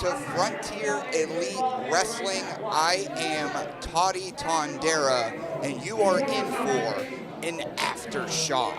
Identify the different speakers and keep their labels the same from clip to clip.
Speaker 1: to Frontier Elite Wrestling. I am Toddy Tondera, and you are in for an Aftershock.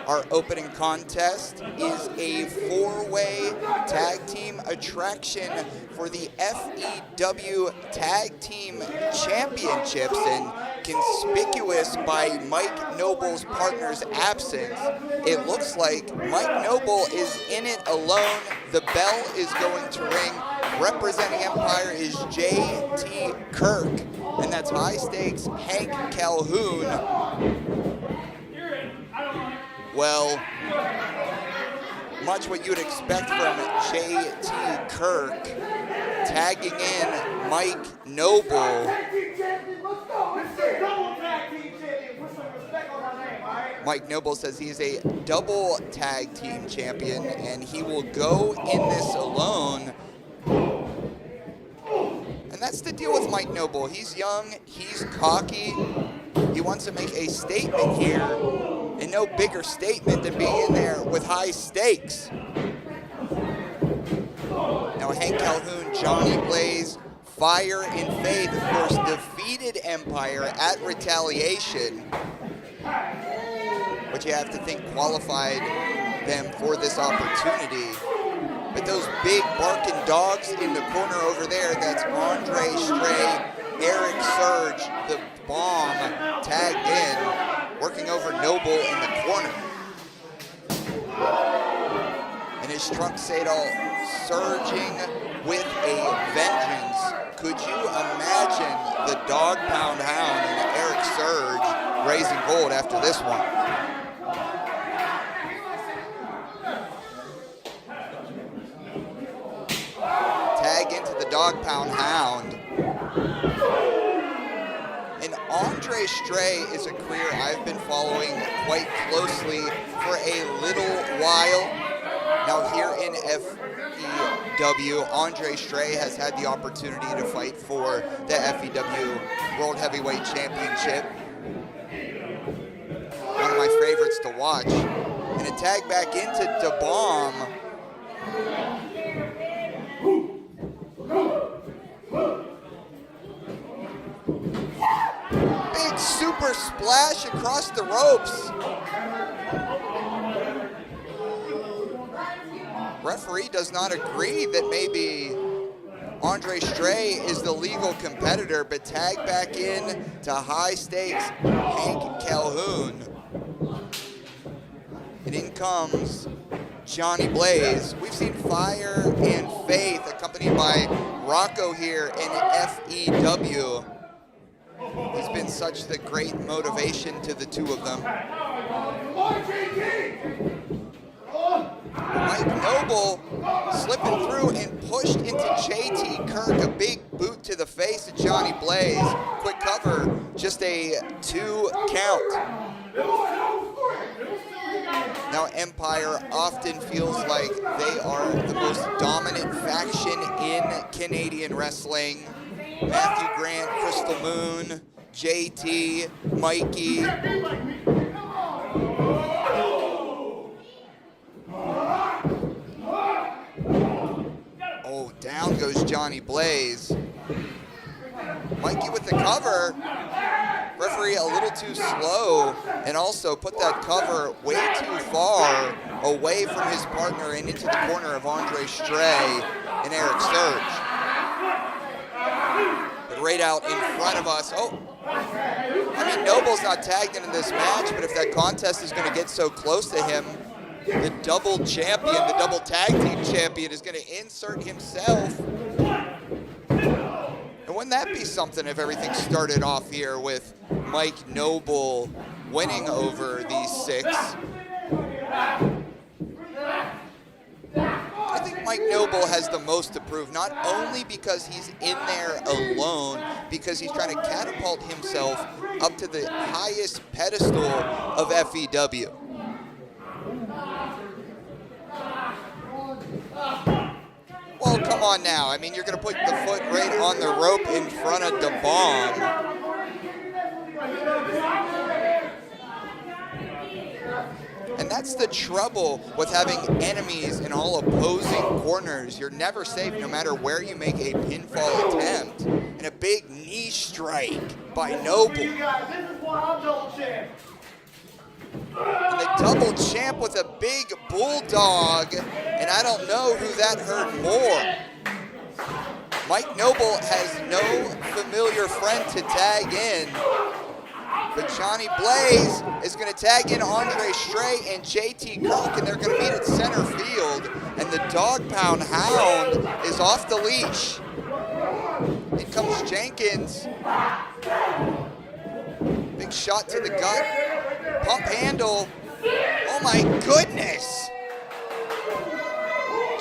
Speaker 1: Our opening contest is a four-way tag team attraction for the FEW Tag Team Championships, and conspicuous by Mike Noble's partner's absence, it looks like Mike Noble is in it alone. The bell is going to ring. Representing Empire is JT Kirk, and that's high stakes Hank Calhoun. Well, much what you would expect from JT Kirk, tagging in Mike Noble. Mike Noble says he's a double tag team champion, and he will go in this alone. And that's the deal with Mike Noble. He's young, he's cocky, he wants to make a statement here, and no bigger statement than being in there with high stakes. Now Hank Calhoun, Johnny Blaze, Fire and Faith, of course, defeated Empire at Retaliation, which you have to think qualified them for this opportunity. But those big barking dogs in the corner over there, that's Andre Stray, Erik Surge, the bomb tagged in, working over Noble in the corner. And his Trunk Sadal surging with a vengeance. Could you imagine the dog pound hound and Erik Surge raising gold after this one? Tag into the dog pound hound. And Andre Stray is a career I've been following quite closely for a little while. Now here in FEW, Andre Stray has had the opportunity to fight for the FEW World Heavyweight Championship. One of my favorites to watch. And a tag back into Da Bomb. Big super splash across the ropes. Referee does not agree that maybe Andre Stray is the legal competitor, but tag back in to high stakes Hank Calhoun. And in comes Johnny Blaze. We've seen Fire and Faith accompanied by Rocco here in FEW. He's been such the great motivation to the two of them. Mike Noble slipping through and pushed into JT Kirk. A big boot to the face of Johnny Blaze. Quick cover, just a 2 count. Now Empire often feels like they are the most dominant faction in Canadian wrestling. Matthew Grant, Crystal Moon, JT, Mikey. Oh, down goes Johnny Blaze. Mikey with the cover. Referee a little too slow, and also put that cover way too far away from his partner and into the corner of Andre Stray and Erik Surge. But right out in front of us. Oh, I mean, Noble's not tagged into this match, but if that contest is going to get so close to him, the double champion, the double tag team champion, is going to insert himself. And wouldn't that be something if everything started off here with Mike Noble winning over these 6? I think Mike Noble has the most to prove, not only because he's in there alone, because he's trying to catapult himself up to the highest pedestal of FEW. Well, come on now. I mean, you're going to put the foot right on the rope in front of Da Bomb. And that's the trouble with having enemies in all opposing corners. You're never safe no matter where you make a pinfall attempt. And a big knee strike by Noble. And the double champ with a big bulldog, and I don't know who that hurt more. Mike Noble has no familiar friend to tag in, but Johnny Blaze is going to tag in Andre Stray and JT Kirk, and they're going to meet at center field, and the Dog Pound Hound is off the leash. In comes Jenkins. Big shot to the gut. Pump handle. Oh my goodness.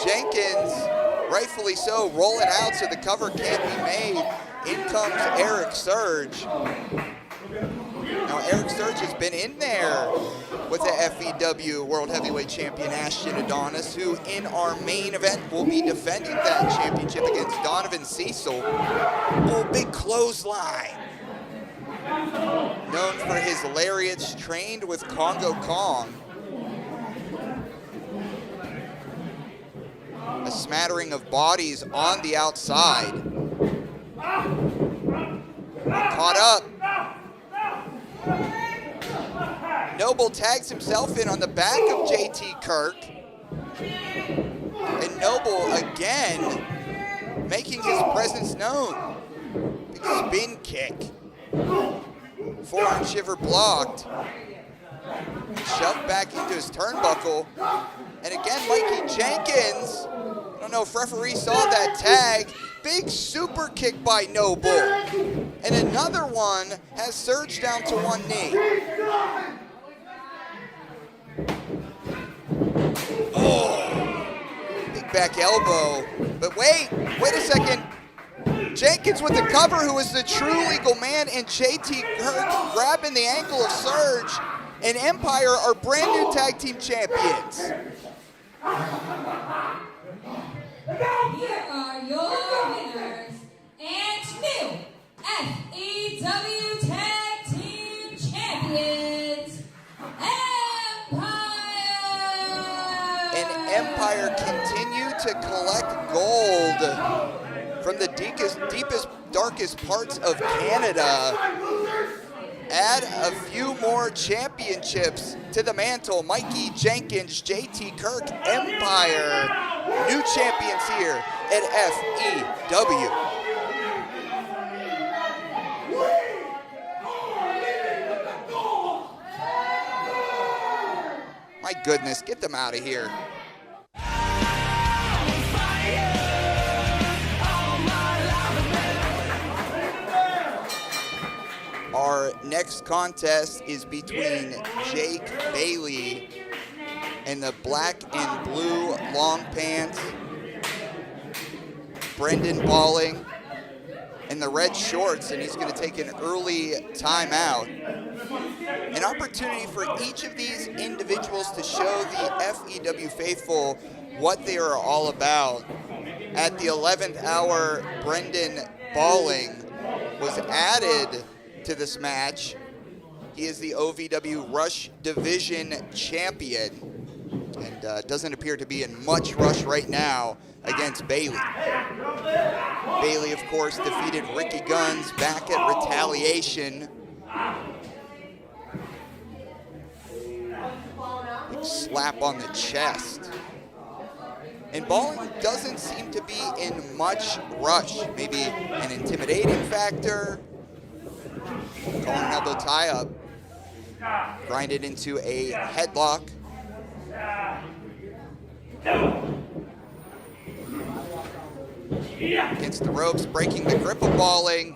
Speaker 1: Jenkins, rightfully so, rolling out so the cover can't be made. In comes Erik Surge. Now Erik Surge has been in there with the FEW World Heavyweight Champion Ashton Adonis, who in our main event will be defending that championship against Donovan Cecil. Oh, big clothesline. Known for his lariats, trained with Congo Kong. A smattering of bodies on the outside. Caught up. Noble tags himself in on the back of JT Kirk. And Noble again making his presence known. Big spin kick. Forearm shiver blocked. Shoved back into his turnbuckle. And again, Mikey Jenkins. I don't know if referee saw that tag. Big super kick by Noble. And another one has Surge down to one knee. Oh, big back elbow. But wait a second. Jenkins with the cover, who is the true legal man, and JT Kirk grabbing the ankle of Surge. And Empire are brand new tag team champions.
Speaker 2: Here are your winners and new FEW Tag Team Champions, Empire!
Speaker 1: And Empire continue to collect gold from the deepest, darkest parts of Canada. Add a few more championships to the mantle. Mikey Jenkins, JT Kirk, Empire. New champions here at FEW. My goodness, get them out of here. Our next contest is between Jake Bailey and the black and blue long pants, Brendan Balling, and the red shorts, and he's going to take an early timeout. An opportunity for each of these individuals to show the FEW faithful what they are all about. At the 11th hour, Brendan Balling was added to this match. He is the OVW Rush Division champion and doesn't appear to be in much rush right now against Bailey. Bailey, of course, defeated Ricky Gunnz back at Retaliation. Big slap on the chest. And Balling doesn't seem to be in much rush. Maybe an intimidating factor. Calling elbow tie up. Grind it into a headlock. Against the ropes, breaking the grip of Balling,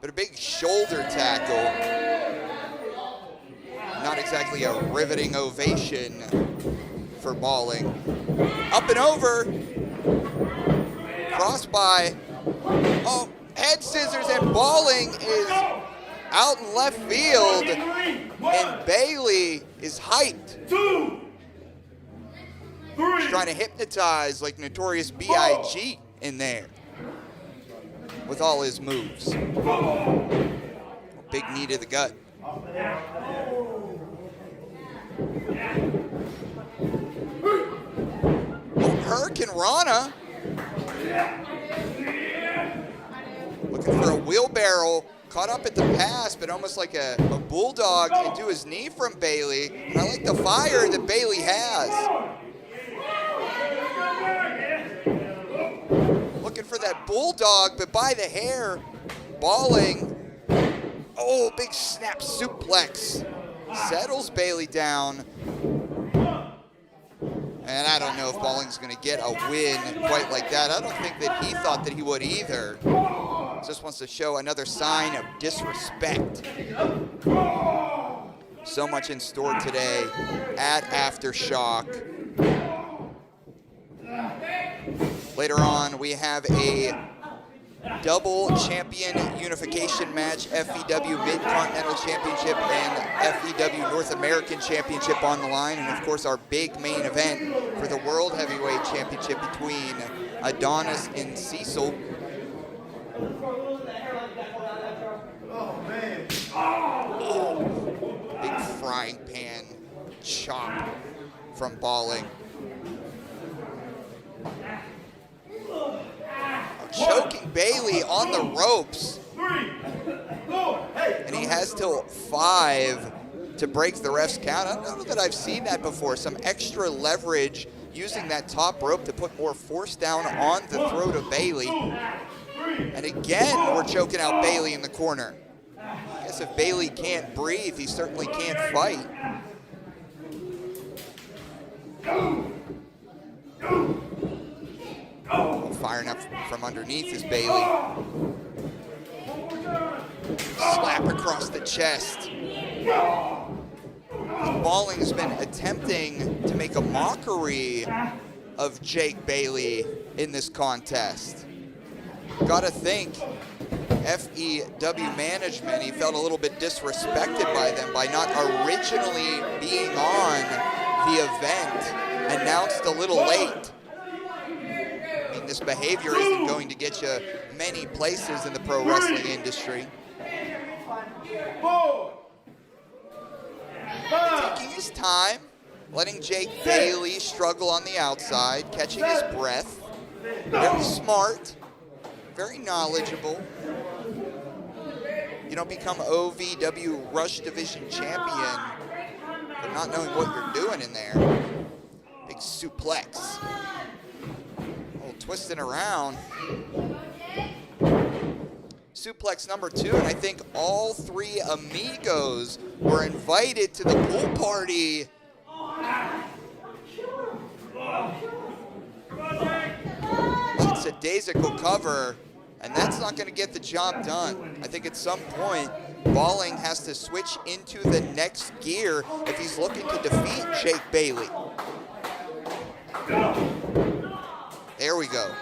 Speaker 1: but a big shoulder tackle. Not exactly a riveting ovation for Balling. Up and over. Cross by. Oh, head scissors, and Balling is out in left field, and Bailey is hyped. He's trying to hypnotize like Notorious B.I.G. in there with all his moves. Big knee to the gut. Rana. Looking for a wheelbarrow. Caught up at the pass, but almost like a bulldog into his knee from Bailey. And I like the fire that Bailey has. Looking for that bulldog, but by the hair. Balling. Oh, big snap suplex. Settles Bailey down. And I don't know if Balling's going to get a win quite like that. I don't think that he thought that he would either. Just wants to show another sign of disrespect. So much in store today at Aftershock. Later on, we have a double champion unification match, FEW Mid-Continental Championship and FEW North American Championship on the line. And of course, our big main event for the World Heavyweight Championship between Adonis and Cecil. Oh, big frying pan chop from Balling. Choking Bailey on the ropes. And he has till 5 to break the ref's count. I don't know that I've seen that before. Some extra leverage using that top rope to put more force down on the throat of Bailey. And again, we're choking out Bailey in the corner. I guess if Bailey can't breathe, he certainly can't fight. Firing up from underneath is Bailey. Slap across the chest. Balling has been attempting to make a mockery of Jake Bailey in this contest. Gotta think, FEW management, he felt a little bit disrespected by them by not originally being on the event, announced a little late. I mean, this behavior isn't going to get you many places in the pro wrestling industry. Taking his time, letting Jake Bailey struggle on the outside, catching his breath. Very smart, very knowledgeable. You don't become OVW Rush Division champion for not knowing what you're doing in there. Big suplex. Twisting around. Suplex number 2, and I think all 3 amigos were invited to the pool party. It's a Daisical cover, and that's not going to get the job done. I think at some point, Balling has to switch into the next gear if he's looking to defeat Jake Bailey. There we go.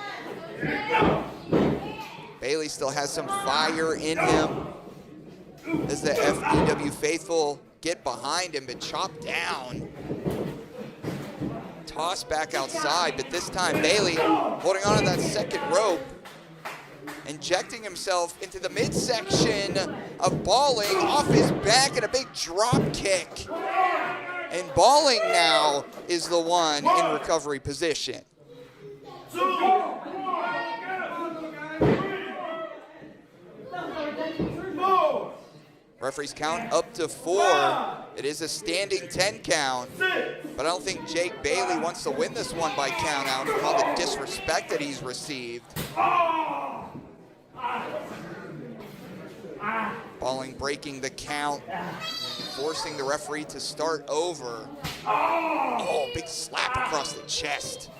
Speaker 1: Bailey still has some fire in him as the FEW faithful get behind him, but chopped down. Tossed back outside, but this time Bailey holding on to that second rope, injecting himself into the midsection of Balling off his back and a big drop kick. And Balling now is the one in recovery position. Referee's count up to 4. It is a standing 10 count, but I don't think Jake Bailey wants to win this one by count out from all the disrespect that he's received. Balling breaking the count, forcing the referee to start over. Oh, big slap across the chest.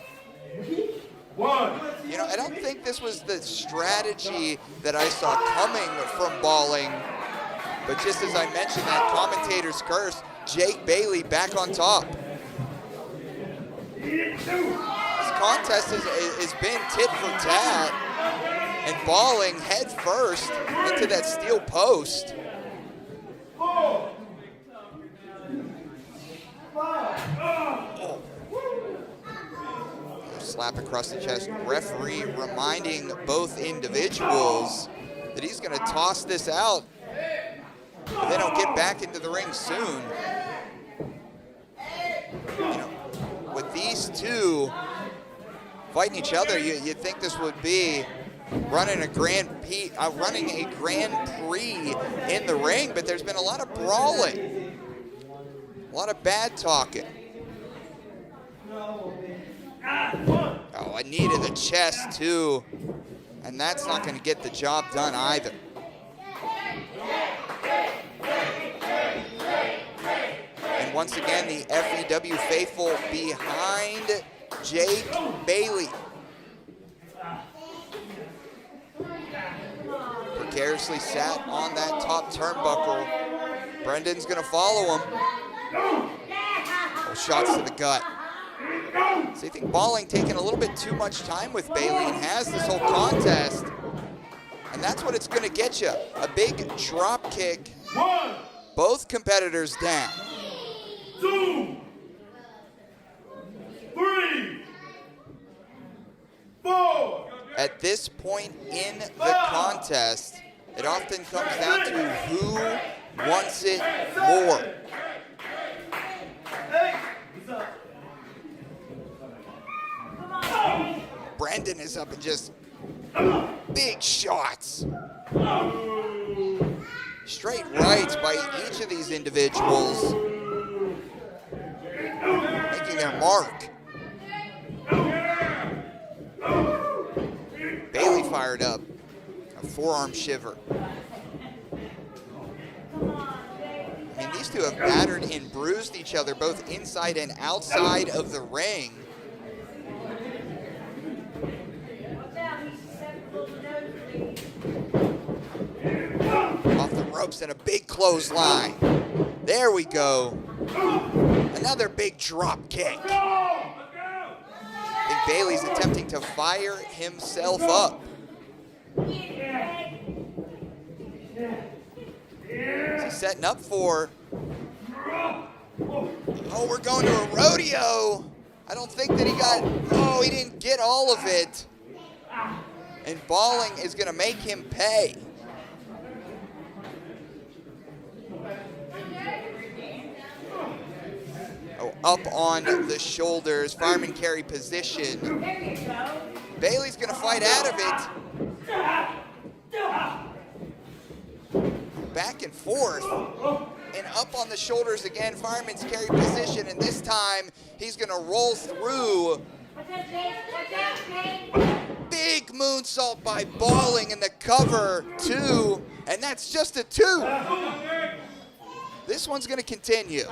Speaker 1: You know, I don't think this was the strategy that I saw coming from Balling, but just as I mentioned that commentator's curse, Jake Bailey back on top. This contest has been tit for tat, and Balling head first into that steel post. Oh. Slap across the chest. Referee reminding both individuals that he's going to toss this out if they don't get back into the ring soon. You know, with these two fighting each other, you'd think this would be running a Grand Prix in the ring, but there's been a lot of brawling, a lot of bad talking. Oh, a knee to the chest too, and that's not going to get the job done either. And once again, the FEW faithful behind Jake Bailey. Precariously sat on that top turnbuckle. Brendan's gonna follow him. Oh, shots to the gut. So you think Balling taking a little bit too much time with Bailey and has this whole contest. And that's what it's gonna get you. A big drop kick. Both competitors down.
Speaker 3: 2, 3, 4.
Speaker 1: At this point in the contest, it often comes down to who wants it more. Brendan is up and just big shots. Straight rights by each of these individuals, making their mark. Bailey fired up, a forearm shiver. I mean, these two have battered and bruised each other both inside and outside of the ring. Off the ropes and a big clothesline. There we go. Another big drop kick. I think Bailey's attempting to fire himself up. Is he setting up for? Oh, we're going to a rodeo. I don't think that he got, oh, he didn't get all of it. And Balling is going to make him pay. Oh, up on the shoulders, fireman carry position. Bailey's going to fight out of it. Back and forth. And up on the shoulders again, fireman's carry position, and this time he's going to roll through. Big moonsault by Balling in the cover, 2, and that's just a 2. This one's going to continue.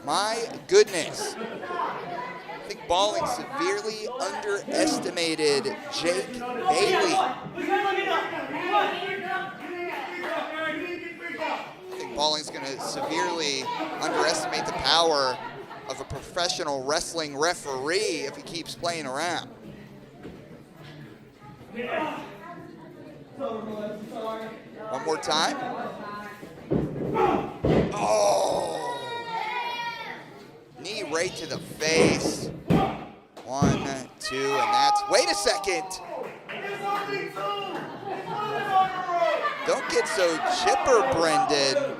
Speaker 1: My goodness. I think Balling severely underestimated Jake Bailey. I think Balling's going to severely underestimate the power of a professional wrestling referee if he keeps playing around. One more time. Oh! Knee right to the face. 1, 2, and that's, wait a second. Don't get so chipper, Brendan.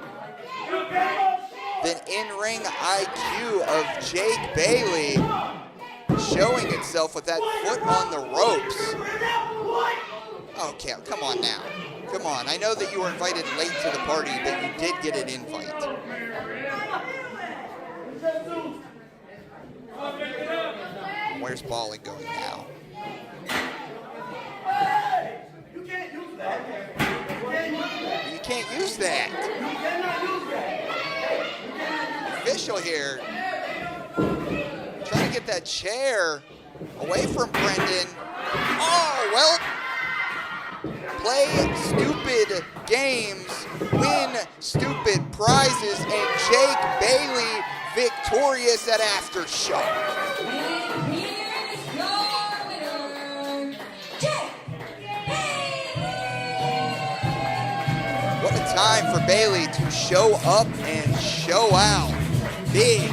Speaker 1: The in-ring IQ of Jake Bailey showing itself with that foot on the ropes. Okay, come on now. Come on, I know that you were invited late to the party, but you did get an invite. Where's Balling going now? You can't use that. Official here. Trying to get that chair away from Brendan. Oh, well. Play stupid games, win stupid prizes, and Jake Bailey victorious at Aftershock.
Speaker 2: And here's your winner, Jake Bailey.
Speaker 1: What a time for Bailey to show up and show out. Big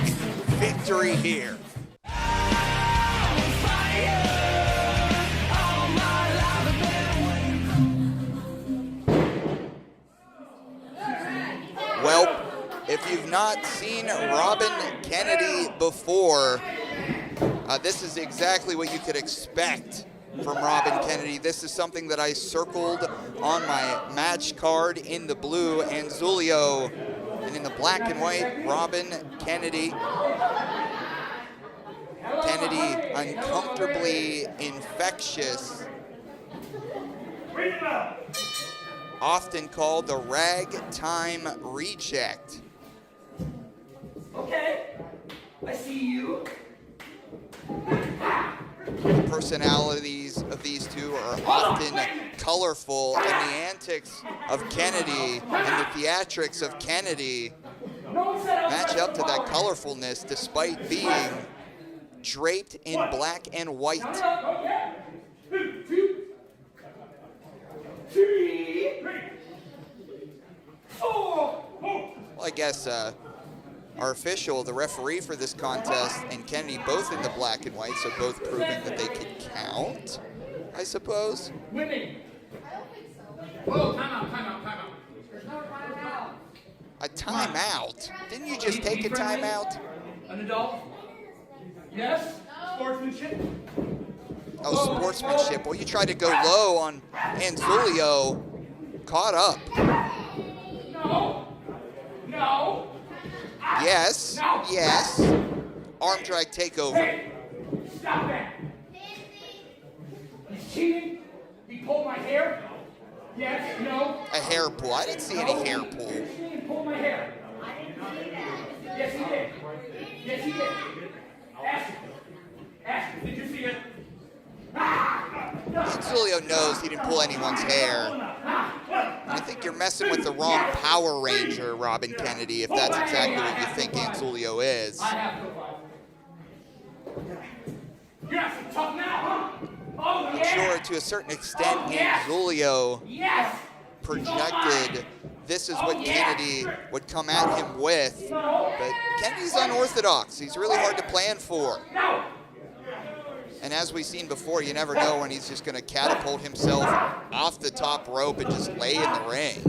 Speaker 1: victory here. Well, if If you've not seen Robbin Kennedy before, this is exactly what you could expect from Robbin Kennedy. This is something that I circled on my match card in the blue, Anzuelo, and in the black and white, Robbin Kennedy. Kennedy, uncomfortably infectious, often called the ragtime reject.
Speaker 4: Okay, I see you.
Speaker 1: The personalities of these two are often colorful, and the antics of Kennedy and the theatrics of Kennedy match up to that colorfulness despite being draped in black and white.
Speaker 4: 1, 2, 3, 4.
Speaker 1: Well, I guess our official, the referee for this contest, and Kennedy both in the black and white, so both proving that they could count, I suppose.
Speaker 4: Winning.
Speaker 5: Whoa, time out.
Speaker 2: There's no timeout.
Speaker 1: A timeout? Didn't you just take a timeout?
Speaker 4: An adult? Yes? Sportsmanship?
Speaker 1: Oh, sportsmanship. Well, you tried to go low on Anzuelo. Caught up.
Speaker 4: No.
Speaker 1: Yes. Yes. Arm drag takeover.
Speaker 4: Hey, stop that. He's cheating. He pulled my hair. Yes, no.
Speaker 1: A hair pull. I didn't see any hair pull.
Speaker 4: He pulled my hair. Yes, he did. Yes, he did. Ashton, did you see it?
Speaker 1: Anzuelo knows he didn't pull anyone's hair. And I think you're messing with the wrong Power Ranger, Robbin Kennedy, if that's exactly what you think Anzuelo is.
Speaker 4: I have no fight. You're not so tough now, huh? Oh,
Speaker 1: I'm
Speaker 4: yeah.
Speaker 1: sure to a certain extent Anzuelo
Speaker 4: Yes.
Speaker 1: projected this is what Kennedy would come at him with. But Kennedy's unorthodox. He's really hard to plan for.
Speaker 4: No.
Speaker 1: And as we've seen before, you never know when he's just going to catapult himself off the top rope and just lay in the ring.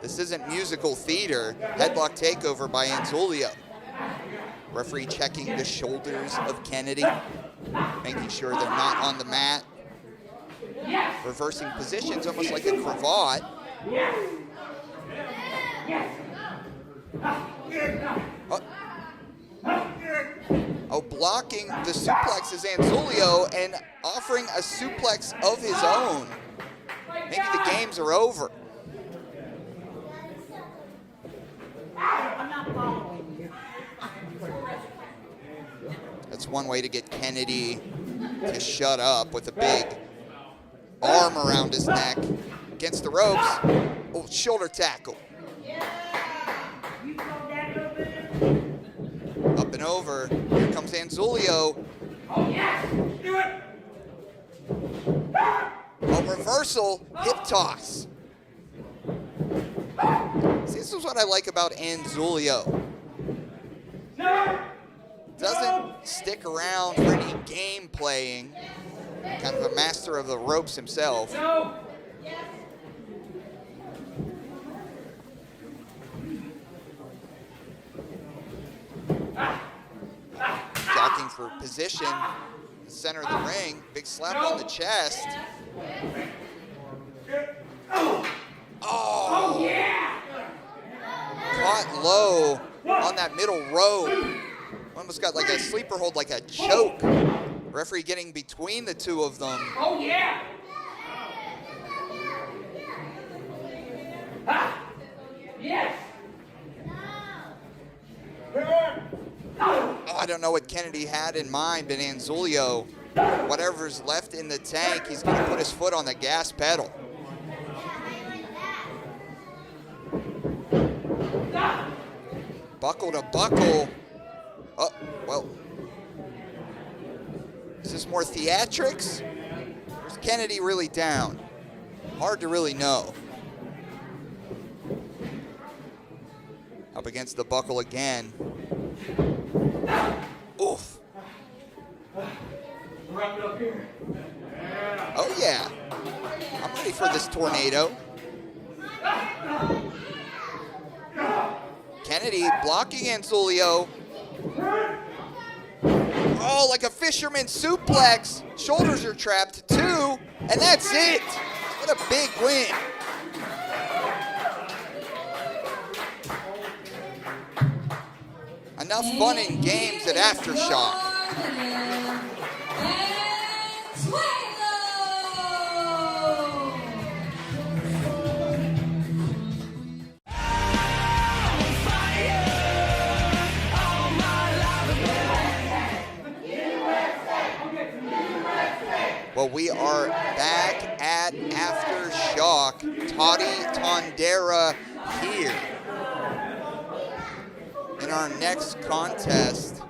Speaker 1: This isn't musical theater. Headlock takeover by Anzuelo. Referee checking the shoulders of Kennedy, making sure they're not on the mat. Reversing positions almost like a cravat. Oh, blocking the suplex is Anzuelo and offering a suplex of his own. Maybe the games are over.
Speaker 2: I'm not following you.
Speaker 1: That's one way to get Kennedy to shut up, with a big arm around his neck against the ropes. Oh, shoulder tackle. Up and over. Here comes Anzuelo.
Speaker 4: Oh, yes. Do it.
Speaker 1: A reversal, hip toss. See, this is what I like about Anzuelo.
Speaker 4: No.
Speaker 1: Doesn't stick around for any game playing. Kind of a master of the ropes himself.
Speaker 4: No.
Speaker 1: Jockeying for position in the center of the ring. Big slap on the chest. Oh,
Speaker 4: Yeah.
Speaker 1: caught low on that middle rope. Almost got like a sleeper hold, like a choke. Referee getting between the two of them.
Speaker 4: Oh, yeah. Yes.
Speaker 1: Oh, I don't know what Kennedy had in mind, but Anzuelo, whatever's left in the tank, he's going to put his foot on the gas pedal. Buckle to buckle. Oh, well. Is this more theatrics? Or is Kennedy really down? Hard to really know. Up against the buckle again. Oof.
Speaker 4: Wrap it up here.
Speaker 1: Oh, yeah. I'm ready for this tornado. Kennedy blocking Anzuelo. Oh, like a fisherman suplex. Shoulders are trapped too, and that's it. What a big win. Enough fun and games at Aftershock. Well, we are back at Aftershock. Toatele here. In our next contest,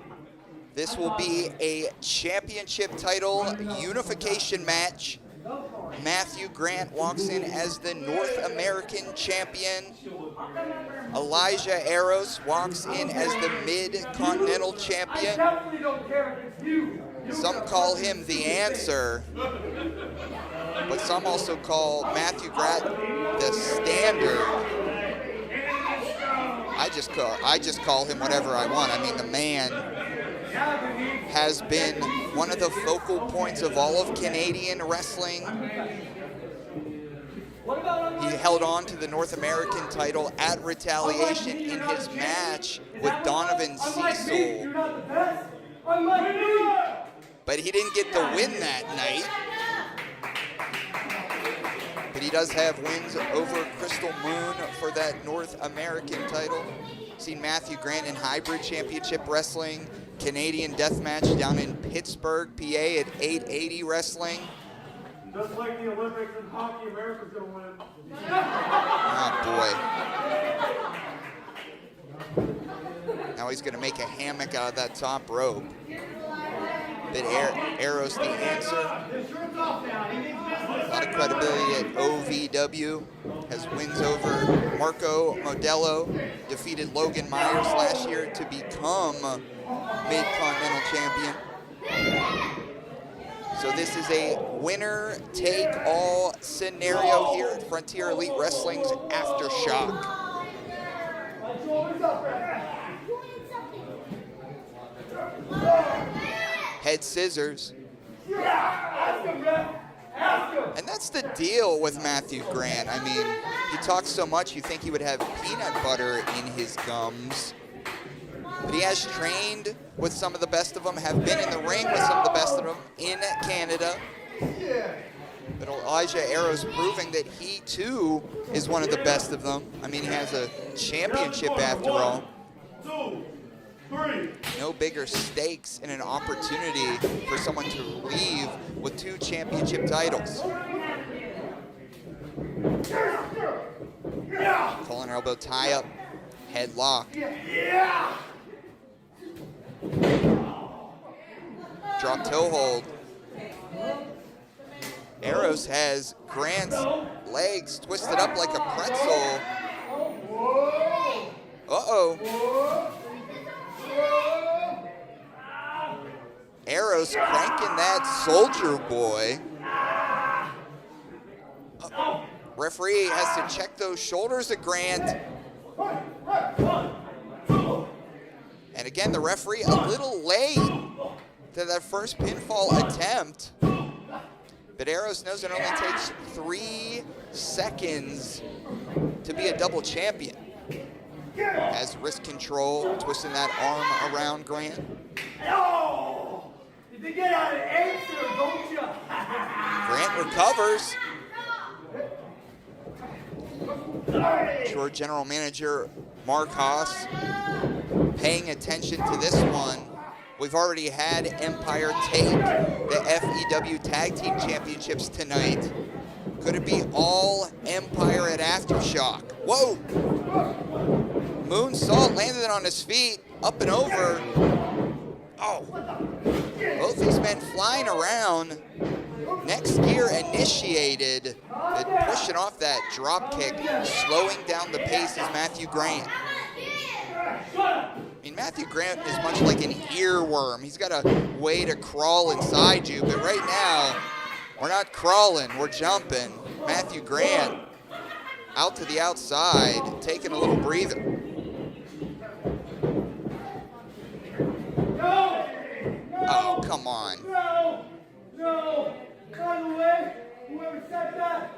Speaker 1: this will be a championship title unification match. Matthew Grant walks in as the North American champion. Eros walks in as the Mid-Continental champion. Some call him the answer, but some also call Matthew Grant the standard. I just call him whatever I want. I mean, the man has been one of the focal points of all of Canadian wrestling. He held on to the North American title at Retaliation in his match with Donovan Cecil. But he didn't get the win that night. But he does have wins over Crystal Moon for that North American title. Seen Matthew Grant in hybrid championship wrestling, Canadian deathmatch down in Pittsburgh, PA at 880 wrestling.
Speaker 3: Just like the Olympics and hockey, America's going to win.
Speaker 1: Oh, boy. Now he's going to make a hammock out of that top rope. But Eros the answer. A lot of credibility at OVW. Has wins over Marco Modelo. Defeated Logan Myers last year to become Mid-Continental champion. So this is a winner-take-all scenario here at Frontier Elite Wrestling's Aftershock. Head scissors. And that's the deal with Matthew Grant. I mean, he talks so much you think he would have peanut butter in his gums. But he has trained with some of the best of them, have been in the ring with some of the best of them in Canada. But Eros proving that he too is one of the best of them. I mean, he has a championship after all.
Speaker 3: 2, 3.
Speaker 1: No bigger stakes in an opportunity for someone to leave with 2 championship titles. Collar elbow tie up, headlock. Drop toe hold. Eros has Grant's legs twisted up like a pretzel. Uh-oh. Eros cranking that soldier boy. Referee has to check those shoulders of Grant. And again, the referee a little late to that first pinfall attempt. But Eros knows it only takes 3 seconds to be a double champion. Has wrist control, twisting that arm around Grant.
Speaker 4: Oh, you get out of answer, don't you?
Speaker 1: Grant recovers. Sure, General Manager Mark Haas paying attention to this one. We've already had Empire take the FEW Tag Team Championships tonight. Could it be all Empire at Aftershock? Whoa! Moonsault landed on his feet, up and over. Oh. Both these men flying around. Next gear initiated, but pushing off that drop kick, slowing down the pace is Matthew Grant. I mean, Matthew Grant is much like an earworm. He's got a way to crawl inside you, but right now, we're not crawling, we're jumping. Matthew Grant out to the outside, taking a little breather. come on.
Speaker 3: No! No! By the way, whoever said that.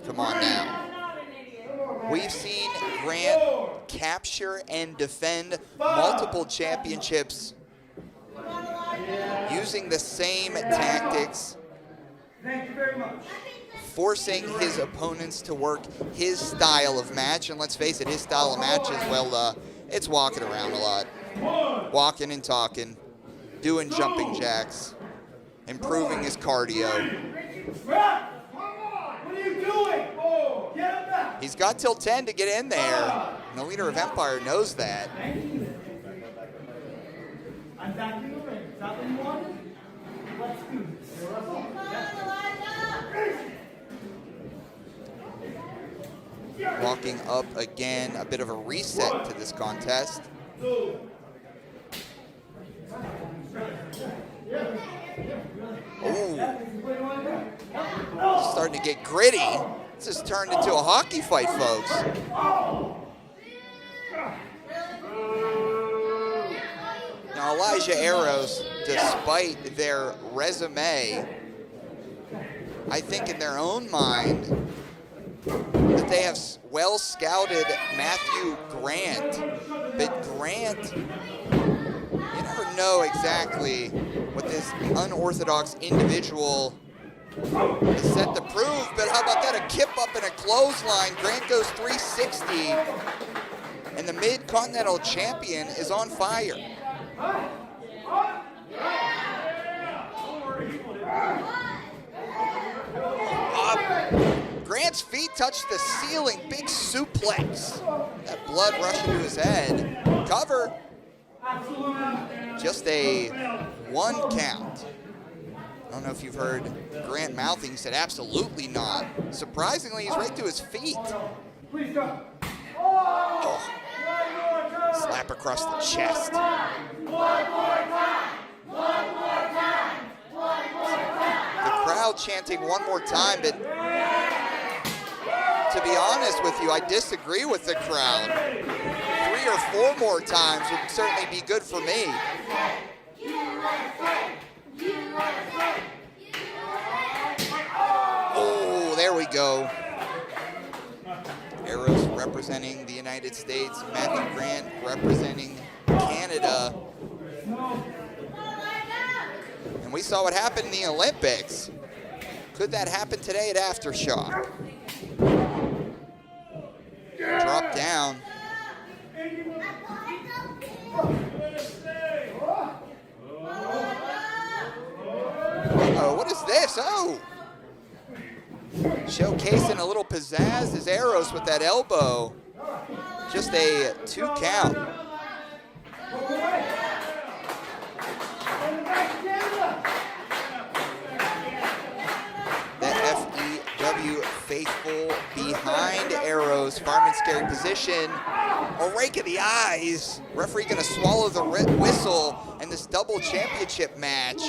Speaker 1: Come on now. We've seen Grant capture and defend multiple championships using the same tactics,
Speaker 3: Thank you very much.
Speaker 1: forcing his opponents to work his style of match. And let's face it, his style of match is, well, it's walking around a lot. Walking and talking, doing jumping jacks, improving his cardio.
Speaker 3: What are you doing? Get him back.
Speaker 1: He's got till 10 to get in there, and the leader of Empire knows that.
Speaker 3: I'm back in the ring. Is that what you wanted? Let's do this.
Speaker 1: Walking up again, a bit of a reset to this contest. Oh, starting to get gritty. This has turned into a hockey fight, folks. Now, Elijah Eros, despite their resume, I think in their own mind that they have well scouted Matthew Grant. But Grant, you never know exactly what this unorthodox individual is set to prove. But how about that? A kip up and a clothesline. Grant goes 360. And the Mid-Continental champion is on fire. Grant's feet touch the ceiling. Big suplex. That blood rushing to his head. Cover. Just a 1 count. I don't know if you've heard Grant mouthing. He said, absolutely not. Surprisingly, he's right to his feet. Oh. Slap across the chest. The crowd chanting one more time, but to be honest with you, I disagree with the crowd. 3 or 4 more times would certainly be good for me. Oh, there we go. Eros representing the United States, Matthew Grant representing Canada. And we saw what happened in the Olympics. Could that happen today at Aftershock? Drop down. Uh-oh, what is this? Oh! Showcasing a little pizzazz is Eros with that elbow. Just a 2 count. The FEW faithful behind Eros. Fireman scary position. A rake of the eyes. Referee gonna swallow the whistle and this double championship match.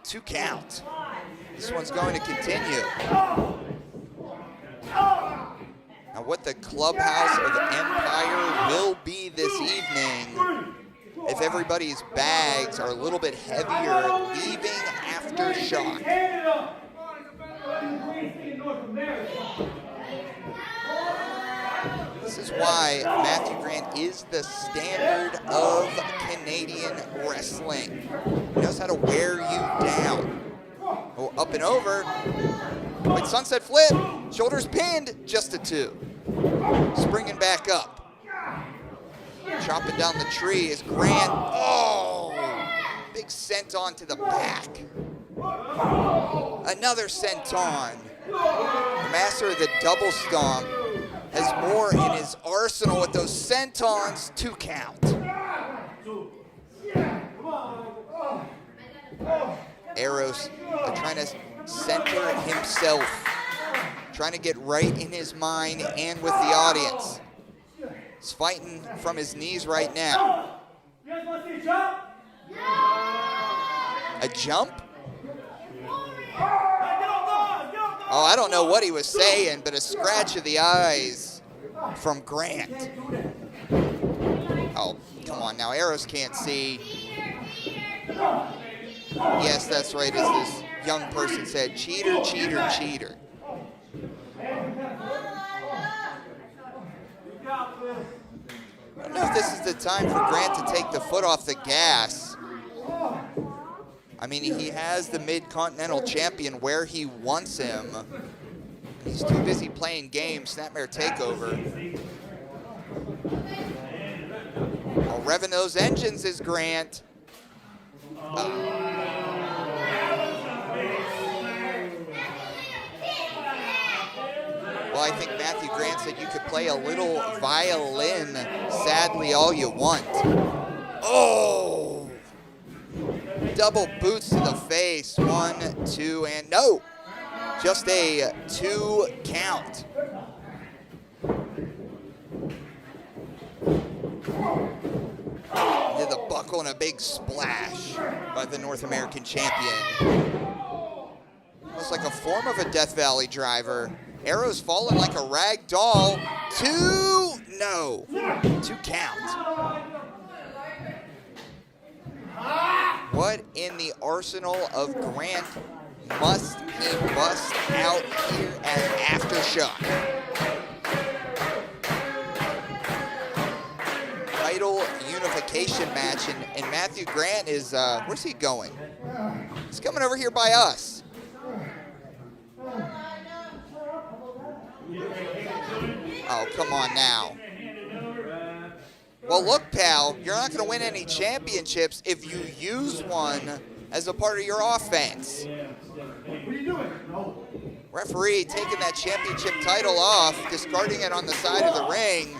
Speaker 1: 2 count. This one's going to continue. Now what the clubhouse of Empire will be this evening, if everybody's bags are a little bit heavier, leaving Aftershock. This is why Matthew Grant is the standard of Canadian wrestling. He knows how to wear you down. Oh, up and over. Wait, sunset flip. Shoulders pinned. Just a 2. Springing back up. Chopping down the tree is Grant. Oh! Big senton to the back. Another senton. The master of the double stomp has more in his arsenal with those sentons. 2 count. Eros trying to center himself, trying to get right in his mind and with the audience. He's fighting from his knees right now.
Speaker 3: You guys want to see a jump?
Speaker 1: A jump? Oh, I don't know what he was saying, but a scratch of the eyes from Grant. Oh, come on now. Eros can't see. Yes, that's right, as this young person said. Cheater, cheater, cheater. I don't know if this is the time for Grant to take the foot off the gas. I mean, he has the Mid-Continental champion where he wants him. He's too busy playing games. Snapmare takeover. Oh, revving those engines is Grant. Well, I think Matthew Grant said you could play a little violin, sadly, all you want. Oh! Double boots to the face. 1, 2, and no! Just a 2 count. Did the buckle and a big splash by the North American champion. Almost like a form of a Death Valley driver. Eros falling like a rag doll. 2, no. 2 count. What in the arsenal of Grant must he bust out here at Aftershock? Title unification match, and Matthew Grant is, where's he going? He's coming over here by us. Oh, come on now. Well, look, pal, you're not going to win any championships if you use one as a part of your offense. Referee taking that championship title off, discarding it on the side of the ring,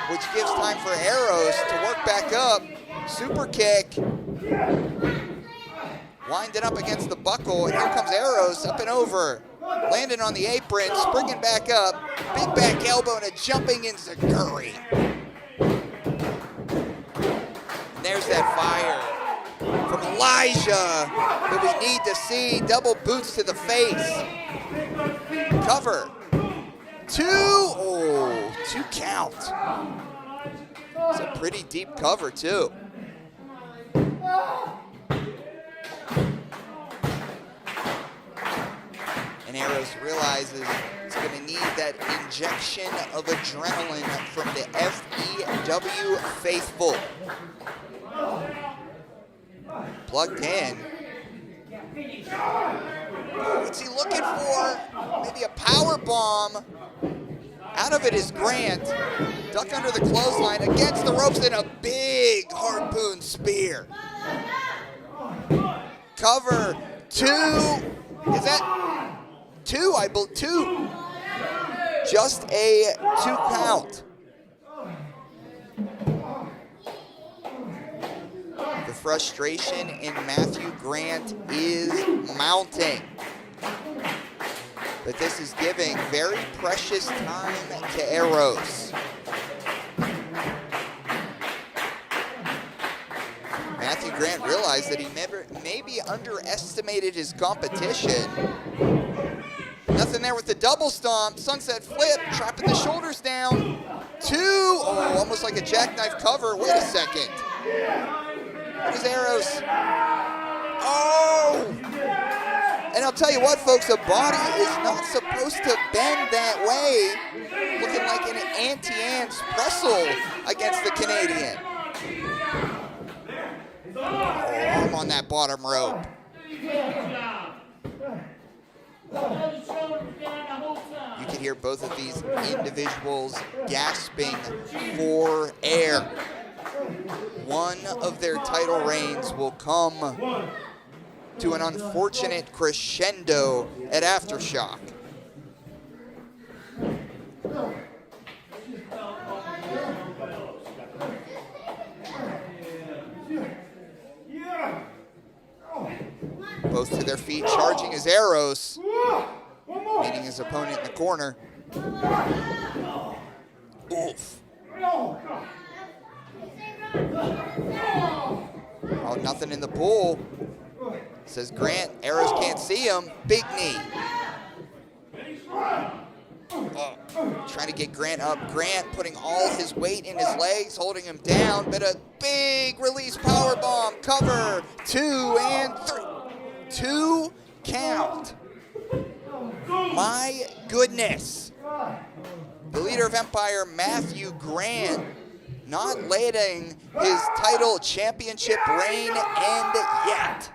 Speaker 1: which gives time for Eros to work back up. Super kick. Winding up against the buckle, and here comes Eros up and over. Landing on the apron, springing back up. Big back elbow and a jumping enziguri. And there's that fire from Elijah that we need to see. Double boots to the face. Cover. 2, oh, 2 count. It's a pretty deep cover too. And Eros realizes it's going to need that injection of adrenaline from the FEW faithful. Plugged in. What's he looking for? Maybe a power bomb. Out of it is Grant. Duck under the clothesline against the ropes and a big harpoon spear. Cover. 2. Is that 2? I believe 2. Just a 2 count. The frustration in Matthew Grant is mounting. But this is giving very precious time to Eros. Matthew Grant realized that he maybe underestimated his competition. Nothing there with the double stomp, sunset flip, trapping the shoulders down. 2, oh, almost like a jackknife cover. Wait a second. What is Eros? Oh! And I'll tell you what, folks, a body is not supposed to bend that way. Looking like an Auntie Anne's pretzel against the Canadian. Oh, I'm on that bottom rope. You can hear both of these individuals gasping for air. One of their title reigns will come to an unfortunate crescendo at Aftershock. Both to their feet, charging as Eros, meeting his opponent in the corner. Oof. Oh, nothing in the pool. Says Grant. Eros can't see him. Big knee. Oh, trying to get Grant up. Grant putting all his weight in his legs, holding him down, but a big release power bomb. Cover, 2 and 3. 2 count. My goodness. The leader of Empire, Matthew Grant, not letting his title championship reign end yet.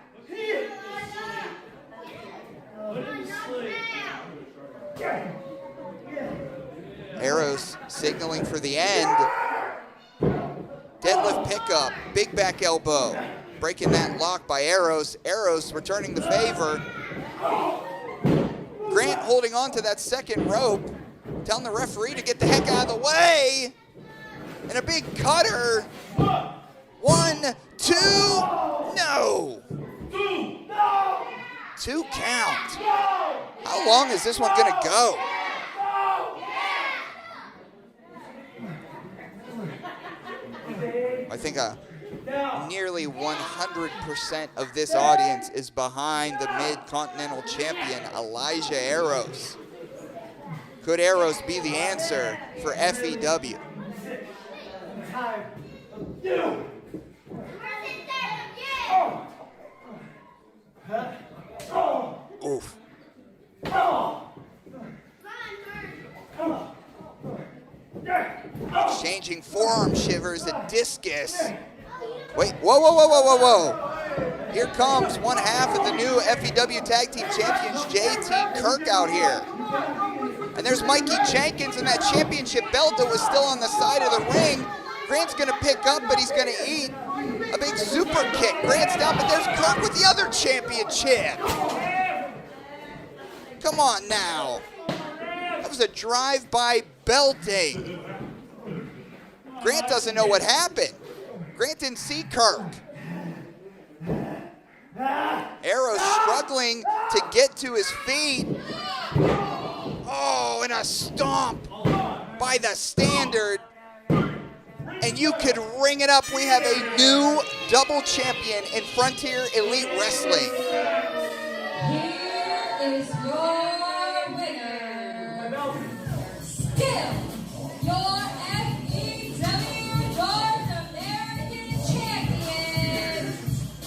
Speaker 1: Eros signaling for the end. Deadlift pickup, big back elbow. Breaking that lock by Eros. Eros returning the favor. Grant holding on to that second rope, telling the referee to get the heck out of the way. And a big cutter. 1, 2, no. 2 count. How long is this one gonna go? I think nearly 100% of this audience is behind the Mid-Continental champion, Elijah Eros. Could Eros be the answer for FEW? Oof. Exchanging forearm shivers, a discus. Wait, whoa, whoa, whoa, whoa, whoa, whoa. Here comes one half of the new FEW Tag Team Champions, JT Kirk out here. And there's Mikey Jenkins and that championship belt that was still on the side of the ring. Grant's gonna pick up, but he's gonna eat a big super kick. Grant's down, but there's Kirk with the other championship. Come on now. That was a drive-by belting. Grant doesn't know what happened. Grant didn't see Kirk. Eros struggling to get to his feet. Oh, and a stomp by the Standard. And you could ring it up. We have a new double champion in Frontier Elite Wrestling.
Speaker 6: Here is your winner. Still your FEW North American champion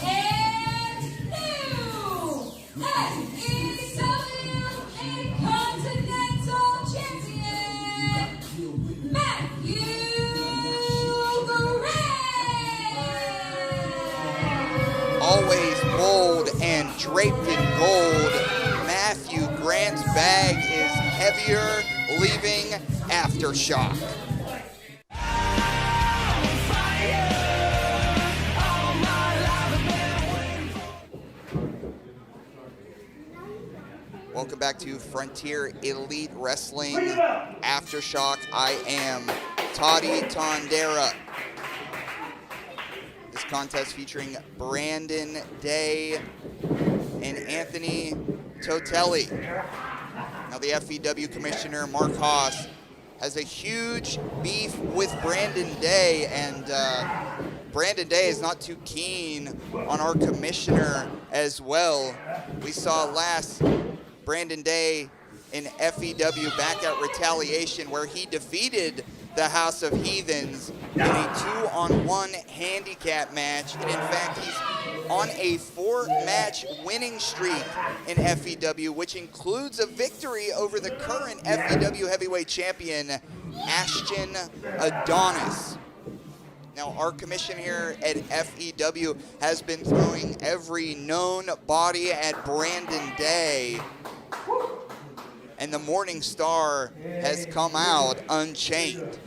Speaker 6: and new FEW Mid-Continental champion, Matthew Grant.
Speaker 1: Always bold and draped in gold, Matthew Grant's bag is heavier, leaving Aftershock. Welcome back to Frontier Elite Wrestling Aftershock. I am Toddy Tondera. This contest featuring Brandon Day and Anthony Toatele. Now the FEW Commissioner, Mark Haas, has a huge beef with Brandon Day, and Brandon Day is not too keen on our commissioner as well. We saw last Brandon Day in FEW back at Retaliation, where he defeated the House of Heathens in a 2-on-1 handicap match. And in fact, he's on a 4-match winning streak in FEW, which includes a victory over the current FEW heavyweight champion, Ashton Adonis. Now, our commission here at FEW has been throwing every known body at Brandon Day, and the Morning Star has come out unchained.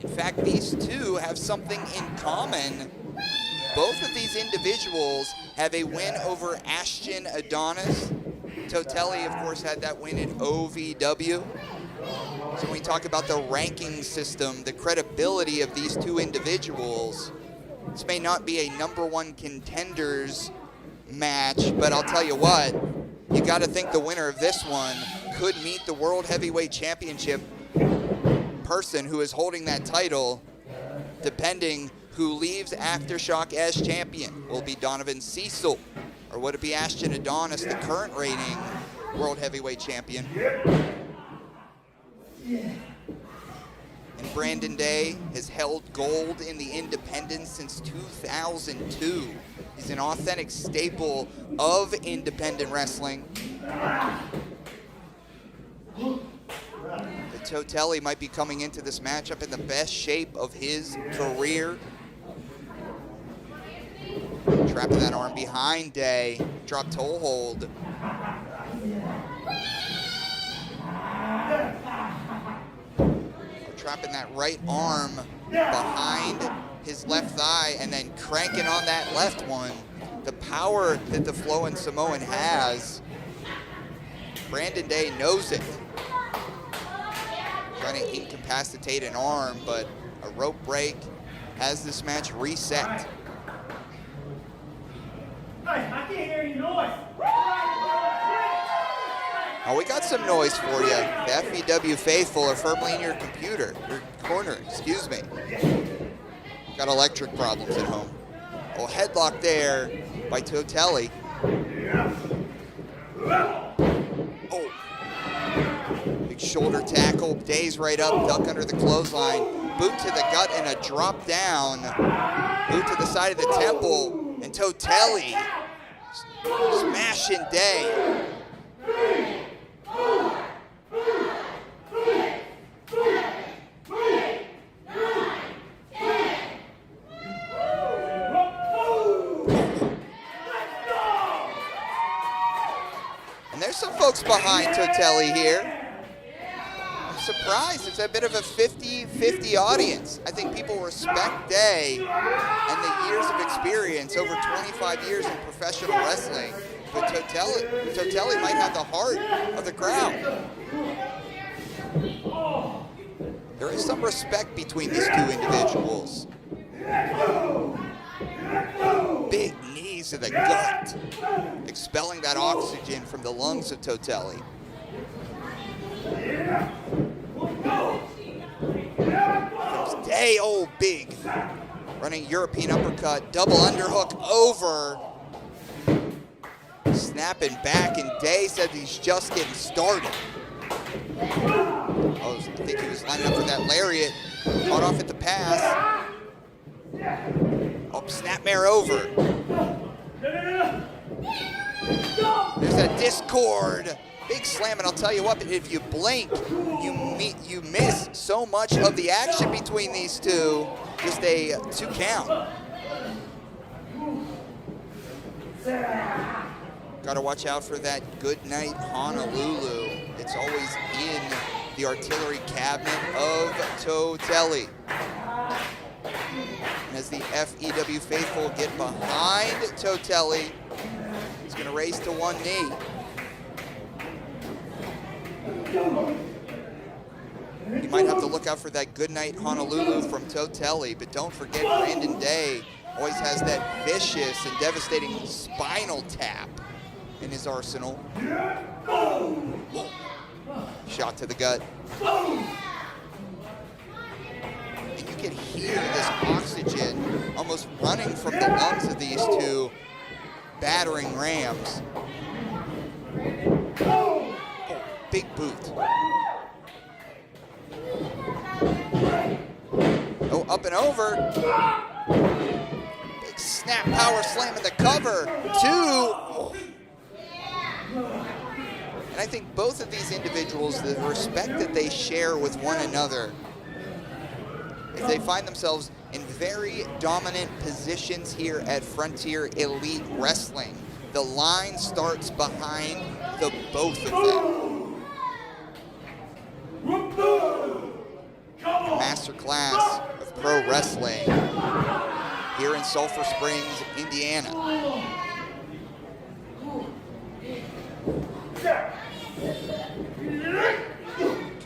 Speaker 1: In fact, these two have something in common. Both of these individuals have a win over Ashton Adonis. Toatele, of course, had that win at OVW. So when we talk about the ranking system, the credibility of these two individuals, this may not be a #1 contenders match, but I'll tell you what, you got to think the winner of this one could meet the World Heavyweight Championship person who is holding that title, depending who leaves Aftershock as champion. Will it be Donovan, Cecil, or would it be Ashton Adonis, the current reigning World Heavyweight Champion. And Brandon Day has held gold in the independents since 2002. He's an authentic staple of independent wrestling. The Toatele might be coming into this matchup in the best shape of his career. Trapping that arm behind Day. Drop toe hold. Trapping that right arm behind his left thigh and then cranking on that left one. The power that the flowing Samoan has, Brandon Day knows it. Trying to incapacitate an arm, but a rope break has this match reset.
Speaker 3: Hey, I can't hear your noise.
Speaker 1: Oh, we got some noise for you. The FEW faithful are firmly in your corner, excuse me. Got electric problems at home. Oh, headlock there by Toatele. Oh. Big shoulder tackle, Day's right up, duck under the clothesline. Boot to the gut and a drop down. Boot to the side of the temple, and Toatele smashing Day. And there's some folks behind Toatele here. I'm surprised it's a bit of a 50-50 audience. I think people respect Day and the years of experience, over 25 years in professional wrestling. But Toatele might have the heart of the crowd. There is some respect between these two individuals. Big knees to the gut, expelling that oxygen from the lungs of Toatele. Comes Day, oh, big. Running European uppercut, double underhook over. Snapping back, and Day said he's just getting started. Oh, I think he was lining up for that lariat. Caught off at the pass. Oh, snapmare over. There's that discord. Big slam, and I'll tell you what, if you blink, you miss so much of the action between these two. Just a 2 count. Gotta watch out for that Good Night Honolulu. It's always in the artillery cabinet of Toatele. And as the FEW faithful get behind Toatele, he's gonna raise to one knee. You might have to look out for that Good Night Honolulu from Toatele, but don't forget Brandon Day always has that vicious and devastating spinal tap in his arsenal. Shot to the gut. And you can hear this oxygen almost running from the lungs of these two battering rams. Oh, big boot. Oh, up and over. Big snap power slam in the cover. 2. And I think both of these individuals, the respect that they share with one another, is they find themselves in very dominant positions here at Frontier Elite Wrestling. The line starts behind the both of them. A masterclass of pro wrestling here in Sulphur Springs, Indiana.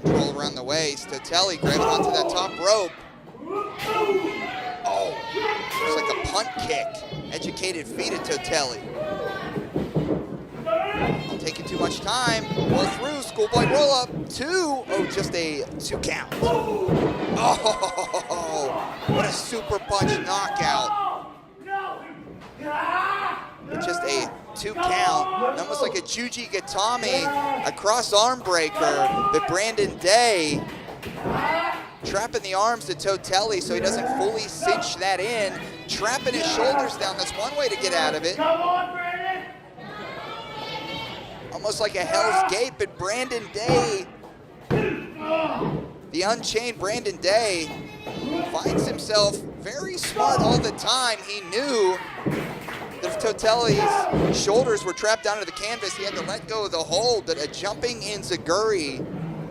Speaker 1: Control around the waist. Toatele grabbing onto that top rope. Oh, looks like a punt kick. Educated feet of Toatele. Not taking too much time. Pull through. Schoolboy roll up. 2. Oh, just a 2 count. Oh, what a super punch knockout. With just a 2 count, almost like a Juji Gatami, a cross arm breaker, but Brandon Day trapping the arms to Toatele so he doesn't fully cinch that in, trapping his shoulders down. That's one way to get out of it.
Speaker 3: Come on, Brandon.
Speaker 1: Almost like a Hell's Gate, but Brandon Day, the Unchained Brandon Day, finds himself very smart all the time. He knew that if Toatele's shoulders were trapped down to the canvas, he had to let go of the hold, but a jumping enziguri.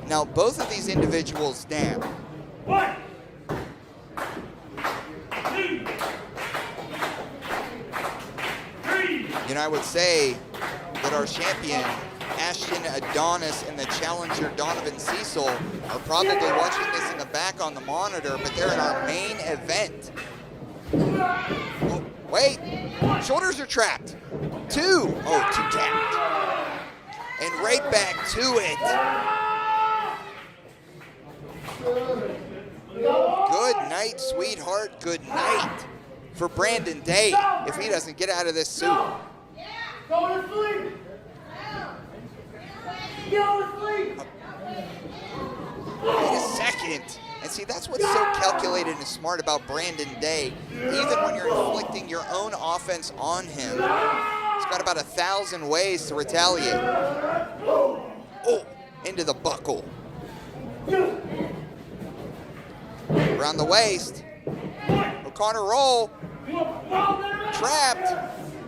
Speaker 1: Now both of these individuals down.
Speaker 3: 1, 2, 3.
Speaker 1: You know, I would say that our champion, Ashton, Adonis, and the challenger, Donovan, Cecil, are probably watching this in the back on the monitor, but they're in our main event. Oh, wait, shoulders are trapped. 2, oh, 2 count. And right back to it. Good night, sweetheart, good night for Brandon Day if he doesn't get out of this suit.
Speaker 3: Go to sleep. Go to sleep.
Speaker 1: Wait a second. And see, that's what's so calculated and smart about Brandon Day. Even when you're inflicting your own offense on him, he's got about 1,000 ways to retaliate. Oh, into the buckle. Around the waist. O'Connor roll. Trapped.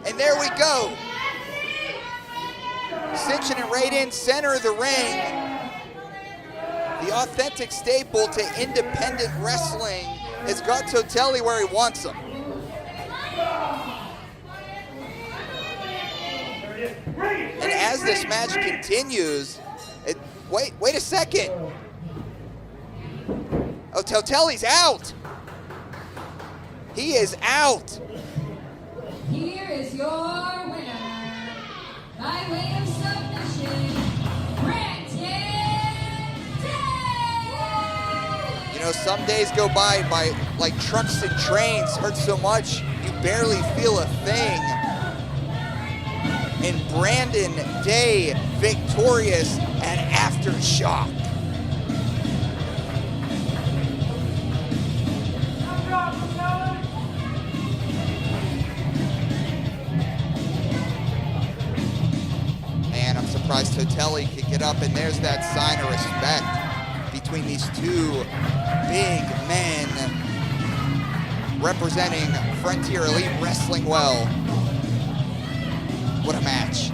Speaker 1: And there we go. Cinching it right in center of the ring. The authentic staple to independent wrestling has got Toatele where he wants him. And as this match continues, wait a second. Oh, Toatele's out. He is out.
Speaker 6: Here is your winner, by way of submission, Brandon Day!
Speaker 1: You know, some days go by like trucks and trains, hurt so much you barely feel a thing. And Brandon Day victorious at Aftershock. Man, I'm surprised Toatele could get up, and there's that sign of respect between these two big men representing Frontier Elite Wrestling well. What a match.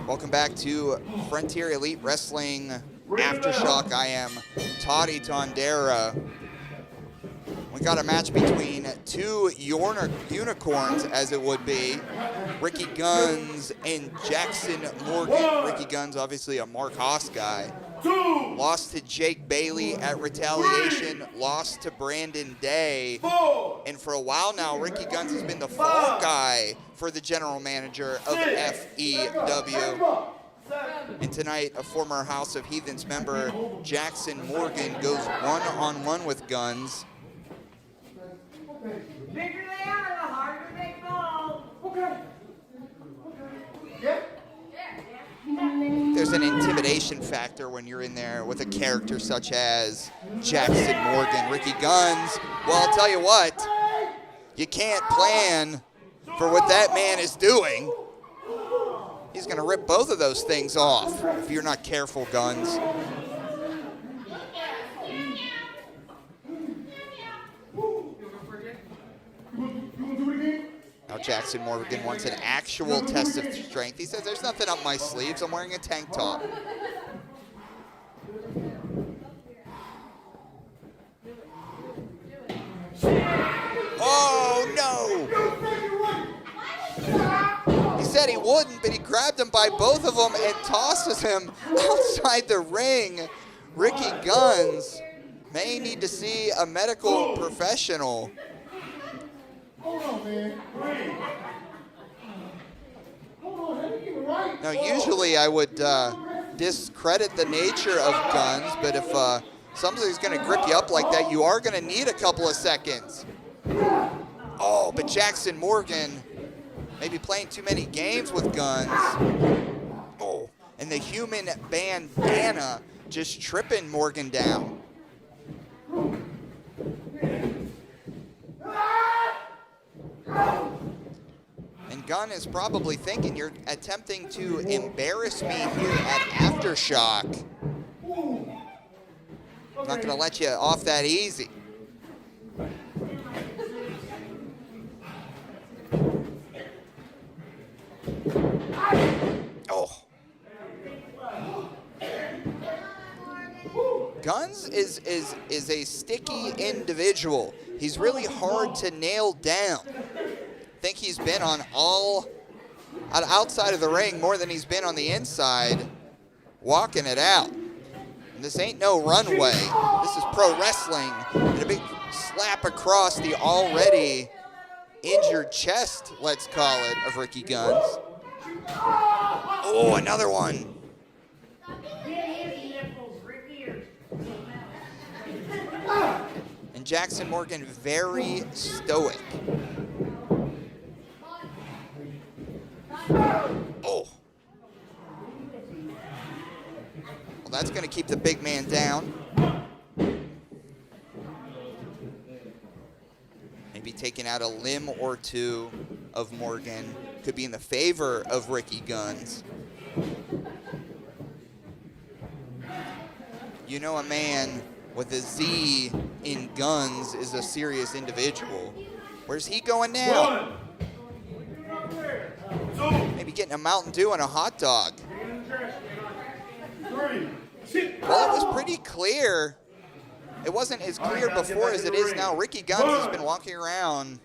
Speaker 1: Welcome back to Frontier Elite Wrestling Aftershock. I am Toddy Tondera. We got a match between two unicorns, as it would be. Ricky Gunnz and Jaxon Morgan. Ricky Gunnz, obviously a Mark Haas guy. Lost to Jake Bailey at Retaliation. Lost to Brandon Day. And for a while now, Ricky Gunnz has been the fall guy for the general manager of FEW. And tonight, a former House of Heathens member, Jaxon Morgan, goes one-on-one with Gunnz.
Speaker 2: The bigger they are, the harder they fall.
Speaker 3: Okay. Yeah.
Speaker 1: There's an intimidation factor when you're in there with a character such as Jaxon Morgan. Ricky Gunnz, well, I'll tell you what, you can't plan for what that man is doing. He's going to rip both of those things off if you're not careful, Gunnz. Now Jaxon Morgan wants an actual test of strength. He says, there's nothing up my sleeves. I'm wearing a tank top. Oh, no! He said he wouldn't, but he grabbed him by both of them and tosses him outside the ring. Ricky Gunnz may need to see a medical professional.
Speaker 3: Hold on, man.
Speaker 1: Now, usually I would discredit the nature of Gunnz, but if somebody's going to grip you up like that, you are going to need a couple of seconds. Oh, but Jaxon Morgan maybe playing too many games with Gunnz. Oh, and the human bandana just tripping Morgan down. And Gunn is probably thinking, you're attempting to embarrass me here at Aftershock. I'm not going to let you off that easy. Oh. Gunnz is a sticky individual. He's really hard to nail down. I think he's been on outside of the ring more than he's been on the inside, walking it out. And this ain't no runway. This is pro wrestling. And a big slap across the already injured chest, let's call it, of Ricky Gunnz. Oh, another one. And Jaxon Morgan very stoic. Oh. Well, that's going to keep the big man down. Maybe taking out a limb or two of Morgan. Could be in the favor of Ricky Gunnz. You know, a man with a Z in Gunnz is a serious individual. Where's he going now? Maybe getting a Mountain Dew and a hot dog. Well, it was pretty clear. It wasn't as clear before as it is now. Ricky Gunnz has been walking around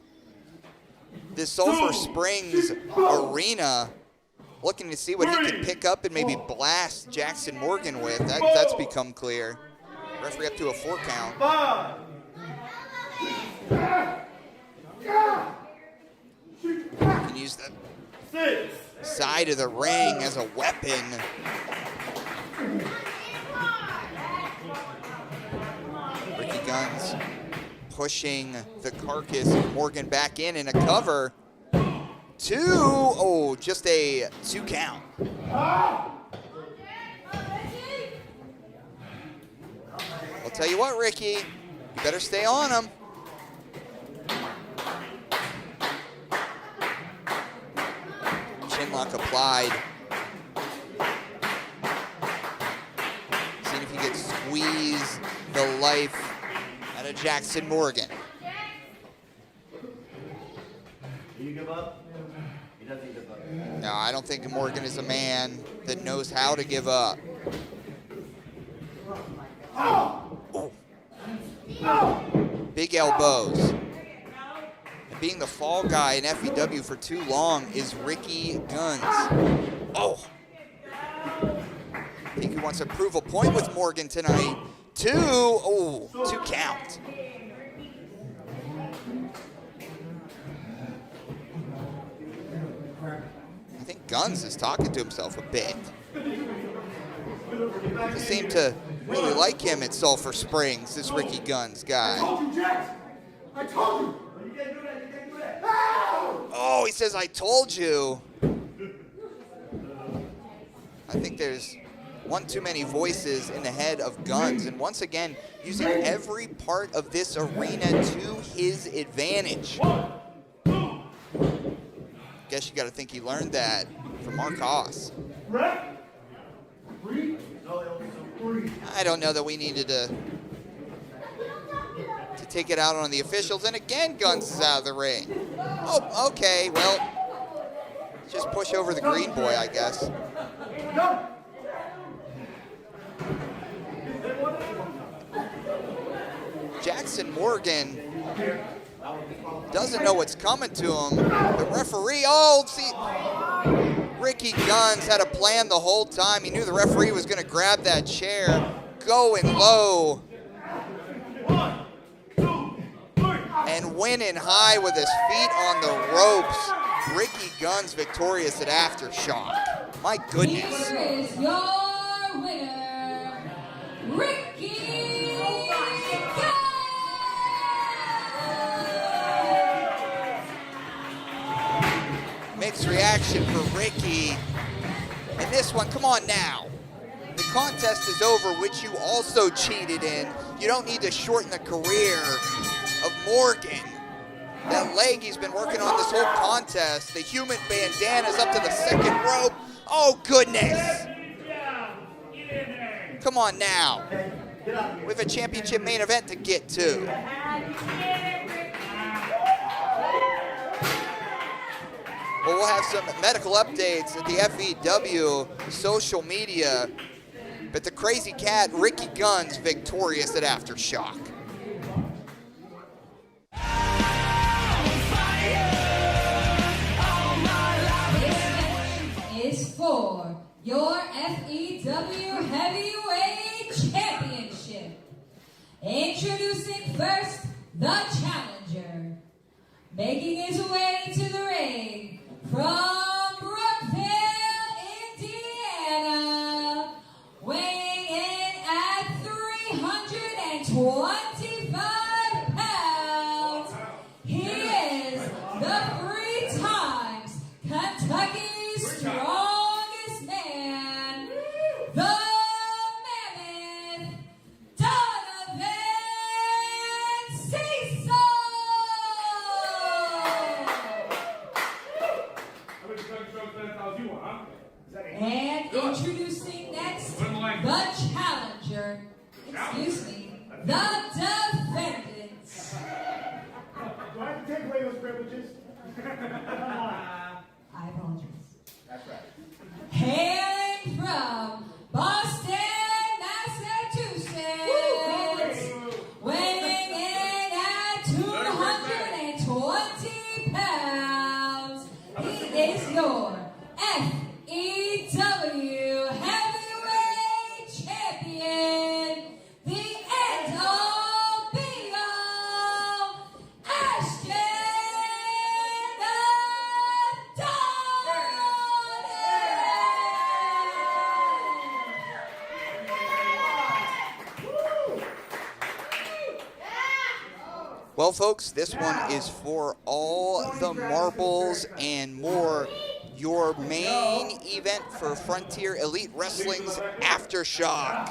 Speaker 1: this Sulphur Springs arena looking to see what he can pick up and maybe blast Jaxon Morgan with. That's become clear. Referee up to a 4 count. Can use the side of the ring as a weapon. Ricky Gunnz pushing the carcass of Morgan back in a cover. 2. Oh, just a 2 count. I'll tell you what, Ricky, you better stay on him. Chinlock applied. Seeing if he could squeeze the life out of Jaxon Morgan.
Speaker 7: Do you give up? He doesn't give up.
Speaker 1: No, I don't think Morgan is a man that knows how to give up. Oh. Big elbows. And being the fall guy in FEW for too long is Ricky Gunnz. Oh. I think he wants to prove a point with Morgan tonight. 2. Oh, 2 count. I think Gunnz is talking to himself a bit. They seem to really like him at Sulphur Springs, this Ricky Gunnz guy.
Speaker 3: I told you, Jax. I told you. You can't do that. You can't do that.
Speaker 1: Oh, he says, I told you. I think there's one too many voices in the head of Gunnz. And once again, using every part of this arena to his advantage. Guess you got to think he learned that from Mark Haas. I don't know that we needed to take it out on the officials. And again, Gunnz is out of the ring. Oh, okay, well, just push over the green boy, I guess. Jaxon Morgan doesn't know what's coming to him. The referee, oh, see, Ricky Gunnz had a plan the whole time. He knew the referee was going to grab that chair, going low, and winning high with his feet on the ropes. Ricky Gunnz victorious at Aftershock. My goodness.
Speaker 6: Here is your winner, Ricky Gunnz.
Speaker 1: Mixed reaction for Ricky. And this one, come on now. The contest is over, which you also cheated in. You don't need to shorten the career of Morgan. That leg he's been working on this whole contest. The human bandana's up to the second rope. Oh, goodness. Come on now. We have a championship main event to get to. Well, we'll have some medical updates at the FEW social media. But the crazy cat, Ricky Gunnz, victorious at Aftershock.
Speaker 6: Is for your FEW Heavyweight Championship. Introducing first, the challenger. Making his way to the ring from Brookville, Indiana. Weighing in at 325 pounds. He is the 3 times Kentucky's strongest man, the mammoth, Donovan Cecil. And introducing next, the challenger, excuse me, the defendant.
Speaker 3: Do I have to take away those privileges?
Speaker 6: I apologize.
Speaker 3: That's right.
Speaker 6: Hailing from Boston, Massachusetts, weighing in at 220 pounds, he is your FEW Heavyweight Champion, the end all be all, Ashton
Speaker 1: Well, folks, this one is for all the marbles and more. Your main event for Frontier Elite Wrestling's Aftershock.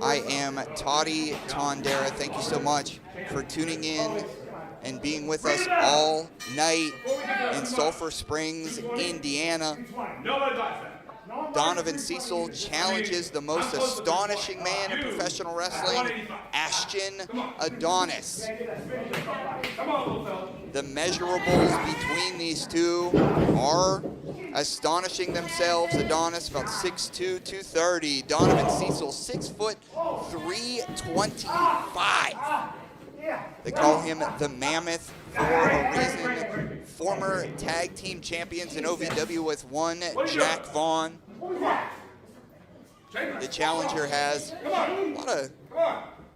Speaker 1: I am Toddy Tondera. Thank you so much for tuning in and being with us all night in Sulphur Springs, Indiana. Donovan Cecil challenges the most astonishing man in professional wrestling, Ashton Adonis. The measurables between these two are astonishing themselves. Adonis about 6'2", 230. Donovan Cecil 6 foot 325. They call him the Mammoth for a reason. Former tag team champions in OVW with one Jack Vaughn. The challenger has a lot of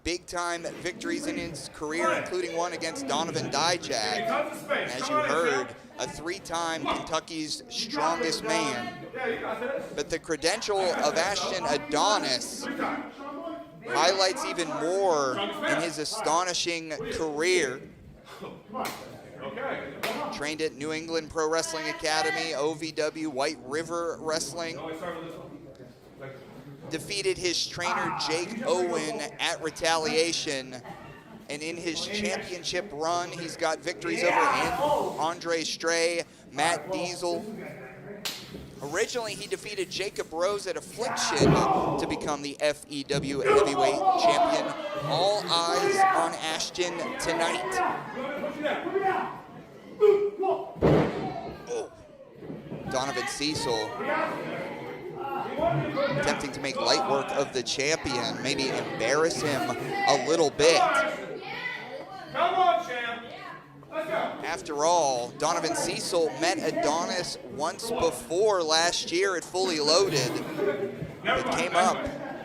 Speaker 1: big-time victories in his career, including one against Donovan Dijak. As you heard, a 3-time Kentucky's strongest man. But the credential of Ashton Adonis highlights even more in his astonishing career. Trained at New England Pro Wrestling Academy, OVW, White River Wrestling. Defeated his trainer Jake Owen at Retaliation. And in his championship run, he's got victories over Andre Stray, Matt Diesel. Originally, he defeated Jacob Rose at Affliction to become the FEW Heavyweight Champion. All eyes on Ashton tonight. Oh. Donovan Cecil attempting to make light work of the champion, maybe embarrass him a little bit.
Speaker 4: Come on, champ. Let's go.
Speaker 1: After all, Donovan Cecil met Adonis once before last year at Fully Loaded, but came up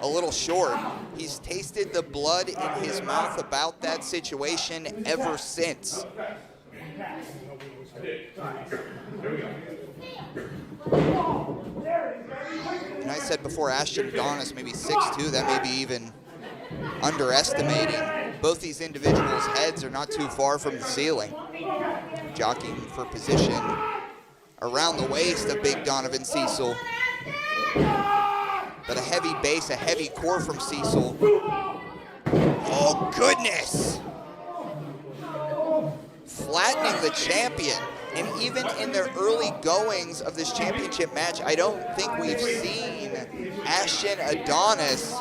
Speaker 1: a little short. He's tasted the blood in his mouth about that situation ever since. And I said before, Ashton Adonis, maybe 6'2", that may be even underestimating. Both these individuals' heads are not too far from the ceiling. Jockeying for position around the waist of big Donovan Cecil. But a heavy base, a heavy core from Cecil. Oh, goodness! Flattening the champion. And even in their early goings of this championship match, I don't think we've seen Ashton Adonis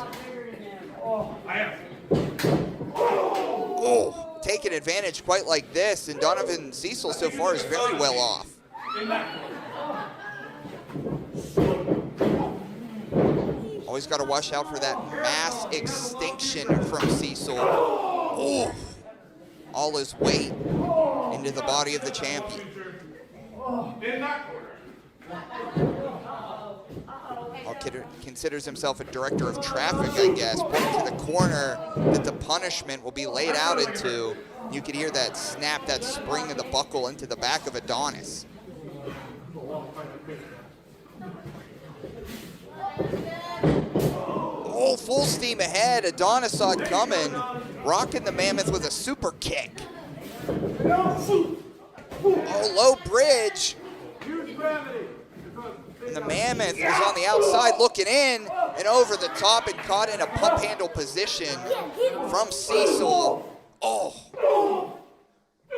Speaker 1: taking advantage quite like this. And Donovan Cecil so far is very well off. Always got to watch out for that mass extinction from Cecil. Oh, all his weight into the body of the champion. Considers himself a director of traffic, I guess, pointing to the corner that the punishment will be laid out into. You could hear that snap, that spring of the buckle into the back of Adonis. Oh, full steam ahead. Adonis saw it coming, rocking the Mammoth with a super kick. Oh, low bridge. And the Mammoth is on the outside looking in and over the top and caught in a pump handle position from Cecil. Oh,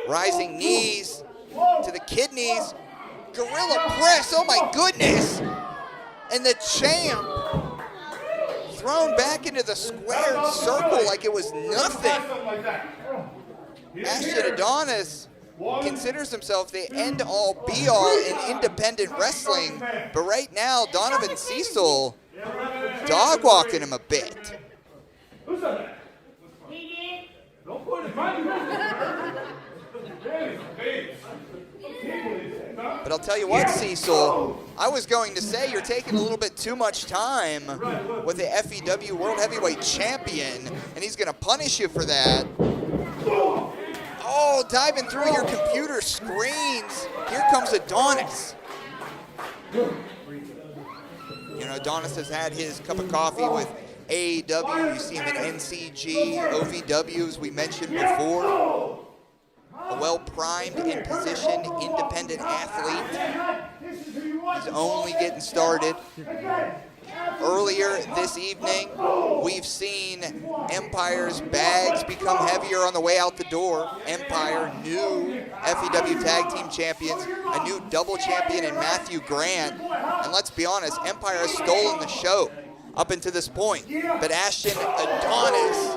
Speaker 1: rising knees to the kidneys. Gorilla press, oh my goodness. And the champ thrown back into the squared circle like it was nothing. Ashton Adonis considers himself the end-all, be-all in independent wrestling, but right now, Donovan Cecil dog-walking him a bit. But I'll tell you what, Cecil, I was going to say you're taking a little bit too much time with the FEW World Heavyweight Champion, and he's going to punish you for that. Oh, diving through your computer screens. Here comes Adonis. You know, Adonis has had his cup of coffee with AEW. You see him at NCG, OVW, as we mentioned before. A well-primed and positioned independent athlete. He's only getting started. Earlier this evening, we've seen Empire's bags become heavier on the way out the door. Empire, new FEW Tag Team Champions, a new double champion in Matthew Grant. And let's be honest, Empire has stolen the show up until this point. But Ashton Adonis,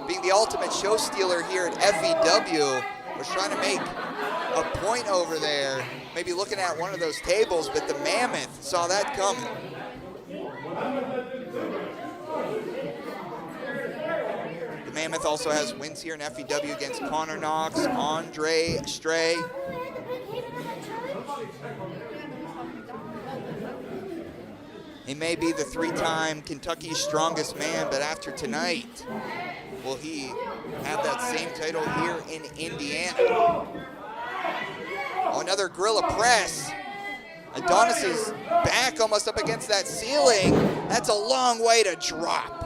Speaker 1: being the ultimate show stealer here at FEW, was trying to make a point over there, maybe looking at one of those tables, but the Mammoth saw that coming. The Mammoth also has wins here in FEW against Connor Knox, Andre Stray. He may be the three-time Kentucky's strongest man, but after tonight, will he have that same title here in Indiana? Oh, another gorilla press. Adonis's back almost up against that ceiling. That's a long way to drop.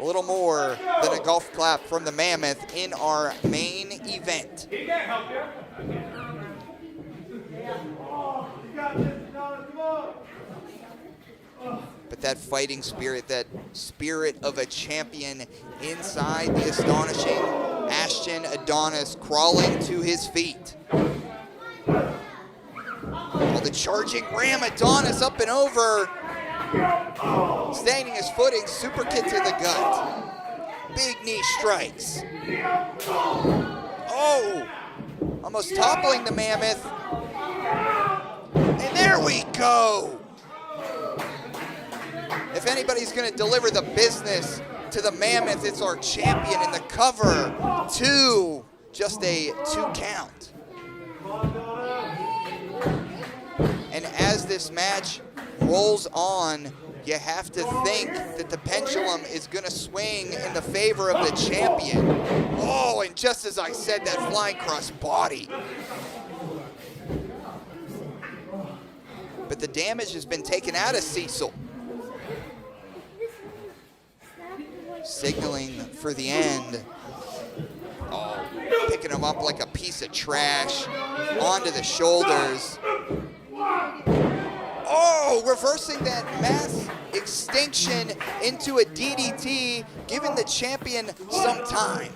Speaker 1: A little more than a golf clap from the Mammoth in our main event.
Speaker 3: He can't help you.
Speaker 1: But that fighting spirit, that spirit of a champion inside the astonishing Ashton Adonis crawling to his feet. Oh, the charging ram, Adonis up and over. Staying his footing, super kick to the gut. Big knee strikes. Oh, almost toppling the Mammoth. And there we go. If anybody's going to deliver the business to the Mammoth, it's our champion in the cover. Two, just a 2 count. And as this match rolls on you have to think that the pendulum is going to swing in the favor of the champion. Oh, and just as I said, that flying cross body. But the damage has been taken out of Cecil. Signaling for the end. Oh, picking him up like a piece of trash onto the shoulders. Oh, reversing that mass extinction into a DDT, giving the champion some time.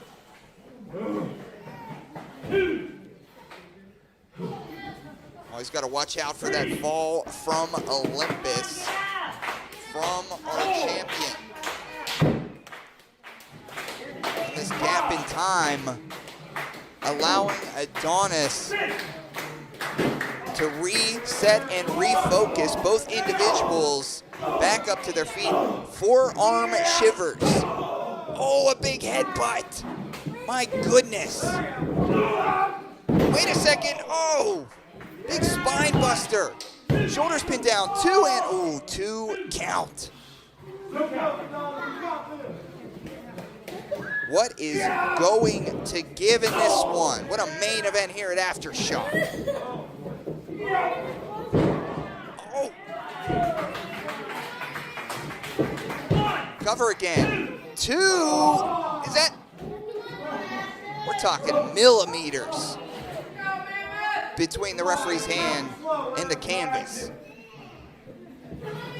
Speaker 1: Oh, he's got to watch out for that fall from Olympus from our champion. And this gap in time, allowing Adonis to reset and refocus both individuals back up to their feet. Forearm shivers. Oh, a big headbutt. My goodness. Wait a second. Oh, big spine buster. Shoulders pinned down. 2 and, oh, 2 count. What is going to give in this one? What a main event here at Aftershock. Oh. Cover again. 2. Is that? We're talking millimeters between the referee's hand and the canvas.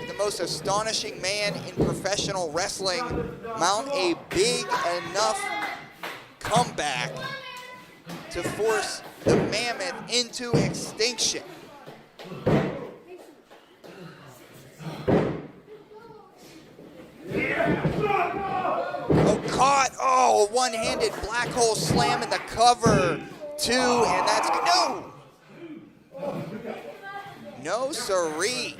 Speaker 1: The most astonishing man in professional wrestling mount a big enough comeback to force the mammoth into extinction. Oh, caught. Oh, one-handed black hole slam in the cover. 2, and that's no. No siree.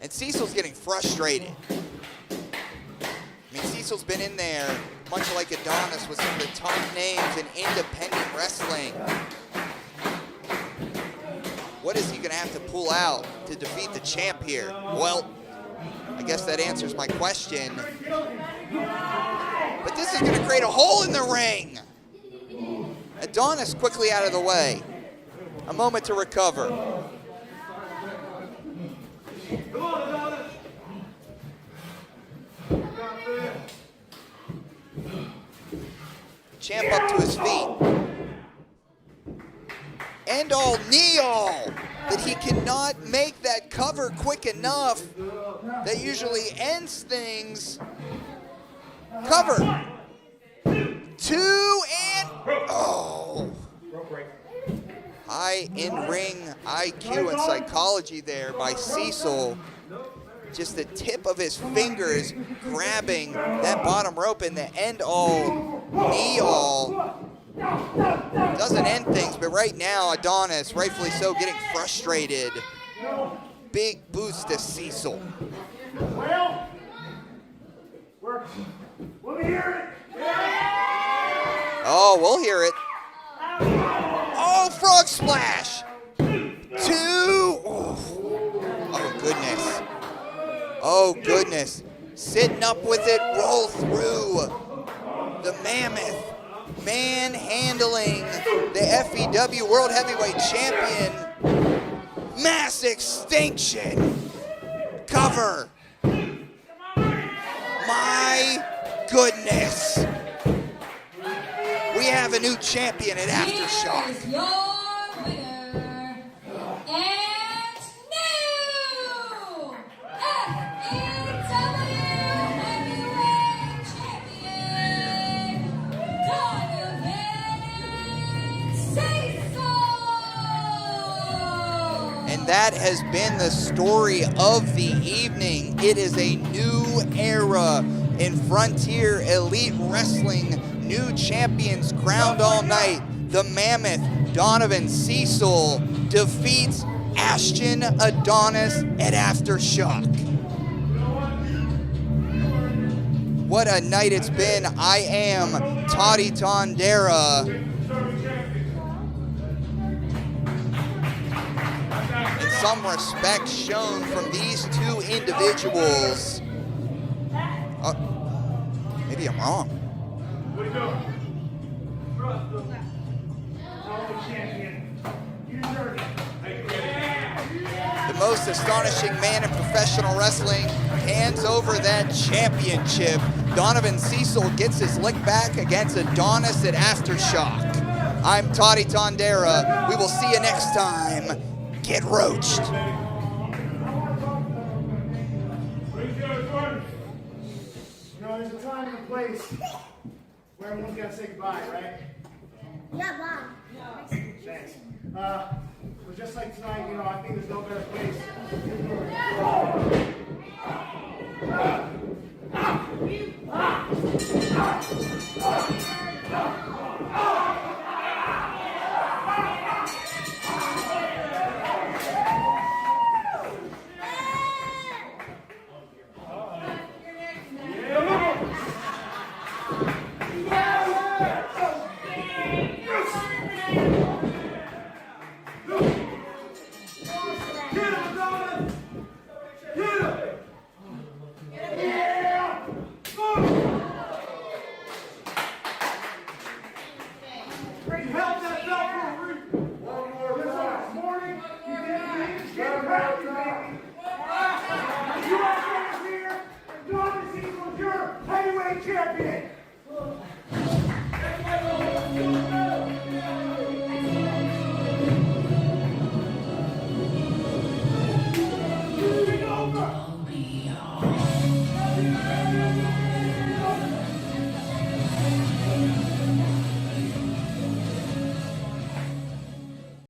Speaker 1: And Cecil's getting frustrated. I mean, Cecil's been in there, much like Adonis, with some of the top names in independent wrestling. What is he going to have to pull out to defeat the champ here? Well, I guess that answers my question. But this is going to create a hole in the ring. Adonis quickly out of the way. A moment to recover.
Speaker 3: Come on, Adonis.
Speaker 1: Champ up to his feet. And all knee all. That he cannot make that cover quick enough. That usually ends things. Cover. 2 and oh. High in-ring IQ and psychology there by Cecil. Just the tip of his fingers grabbing that bottom rope and the end all, knee all. Doesn't end things, but right now Adonis, rightfully so, getting frustrated. Big boost to Cecil.
Speaker 3: Well, we'll hear it.
Speaker 1: Oh, we'll hear it. Oh, frog splash. 2. Oh, goodness. Oh, goodness. Sitting up with it, roll through. The mammoth manhandling the FEW World Heavyweight Champion. Mass extinction. Cover. My goodness. We have a new champion at Aftershock.
Speaker 6: Here is your winner, and new FEW Heavyweight Champion, Donovan Cecil.
Speaker 1: And that has been the story of the evening. It is a new era in Frontier Elite Wrestling. New champions crowned all night. The Mammoth, Donovan Cecil, defeats Ashton Adonis at Aftershock. What a night it's been. I am Toatele. And some respect shown from these two individuals. Maybe I'm wrong.
Speaker 3: What are you doing? Champion. You deserve it.
Speaker 1: The most astonishing man in professional wrestling hands over that championship. Donovan Cecil gets his lick back against Adonis at Aftershock. I'm Toddy Tondera. We will see you next time. Get roached.
Speaker 3: What are you doing, Gordon? You know, there's a time and a place where everyone's got to say goodbye, right?
Speaker 8: Yeah, Mom.
Speaker 3: Thanks. But just like tonight, you know, I think there's no better place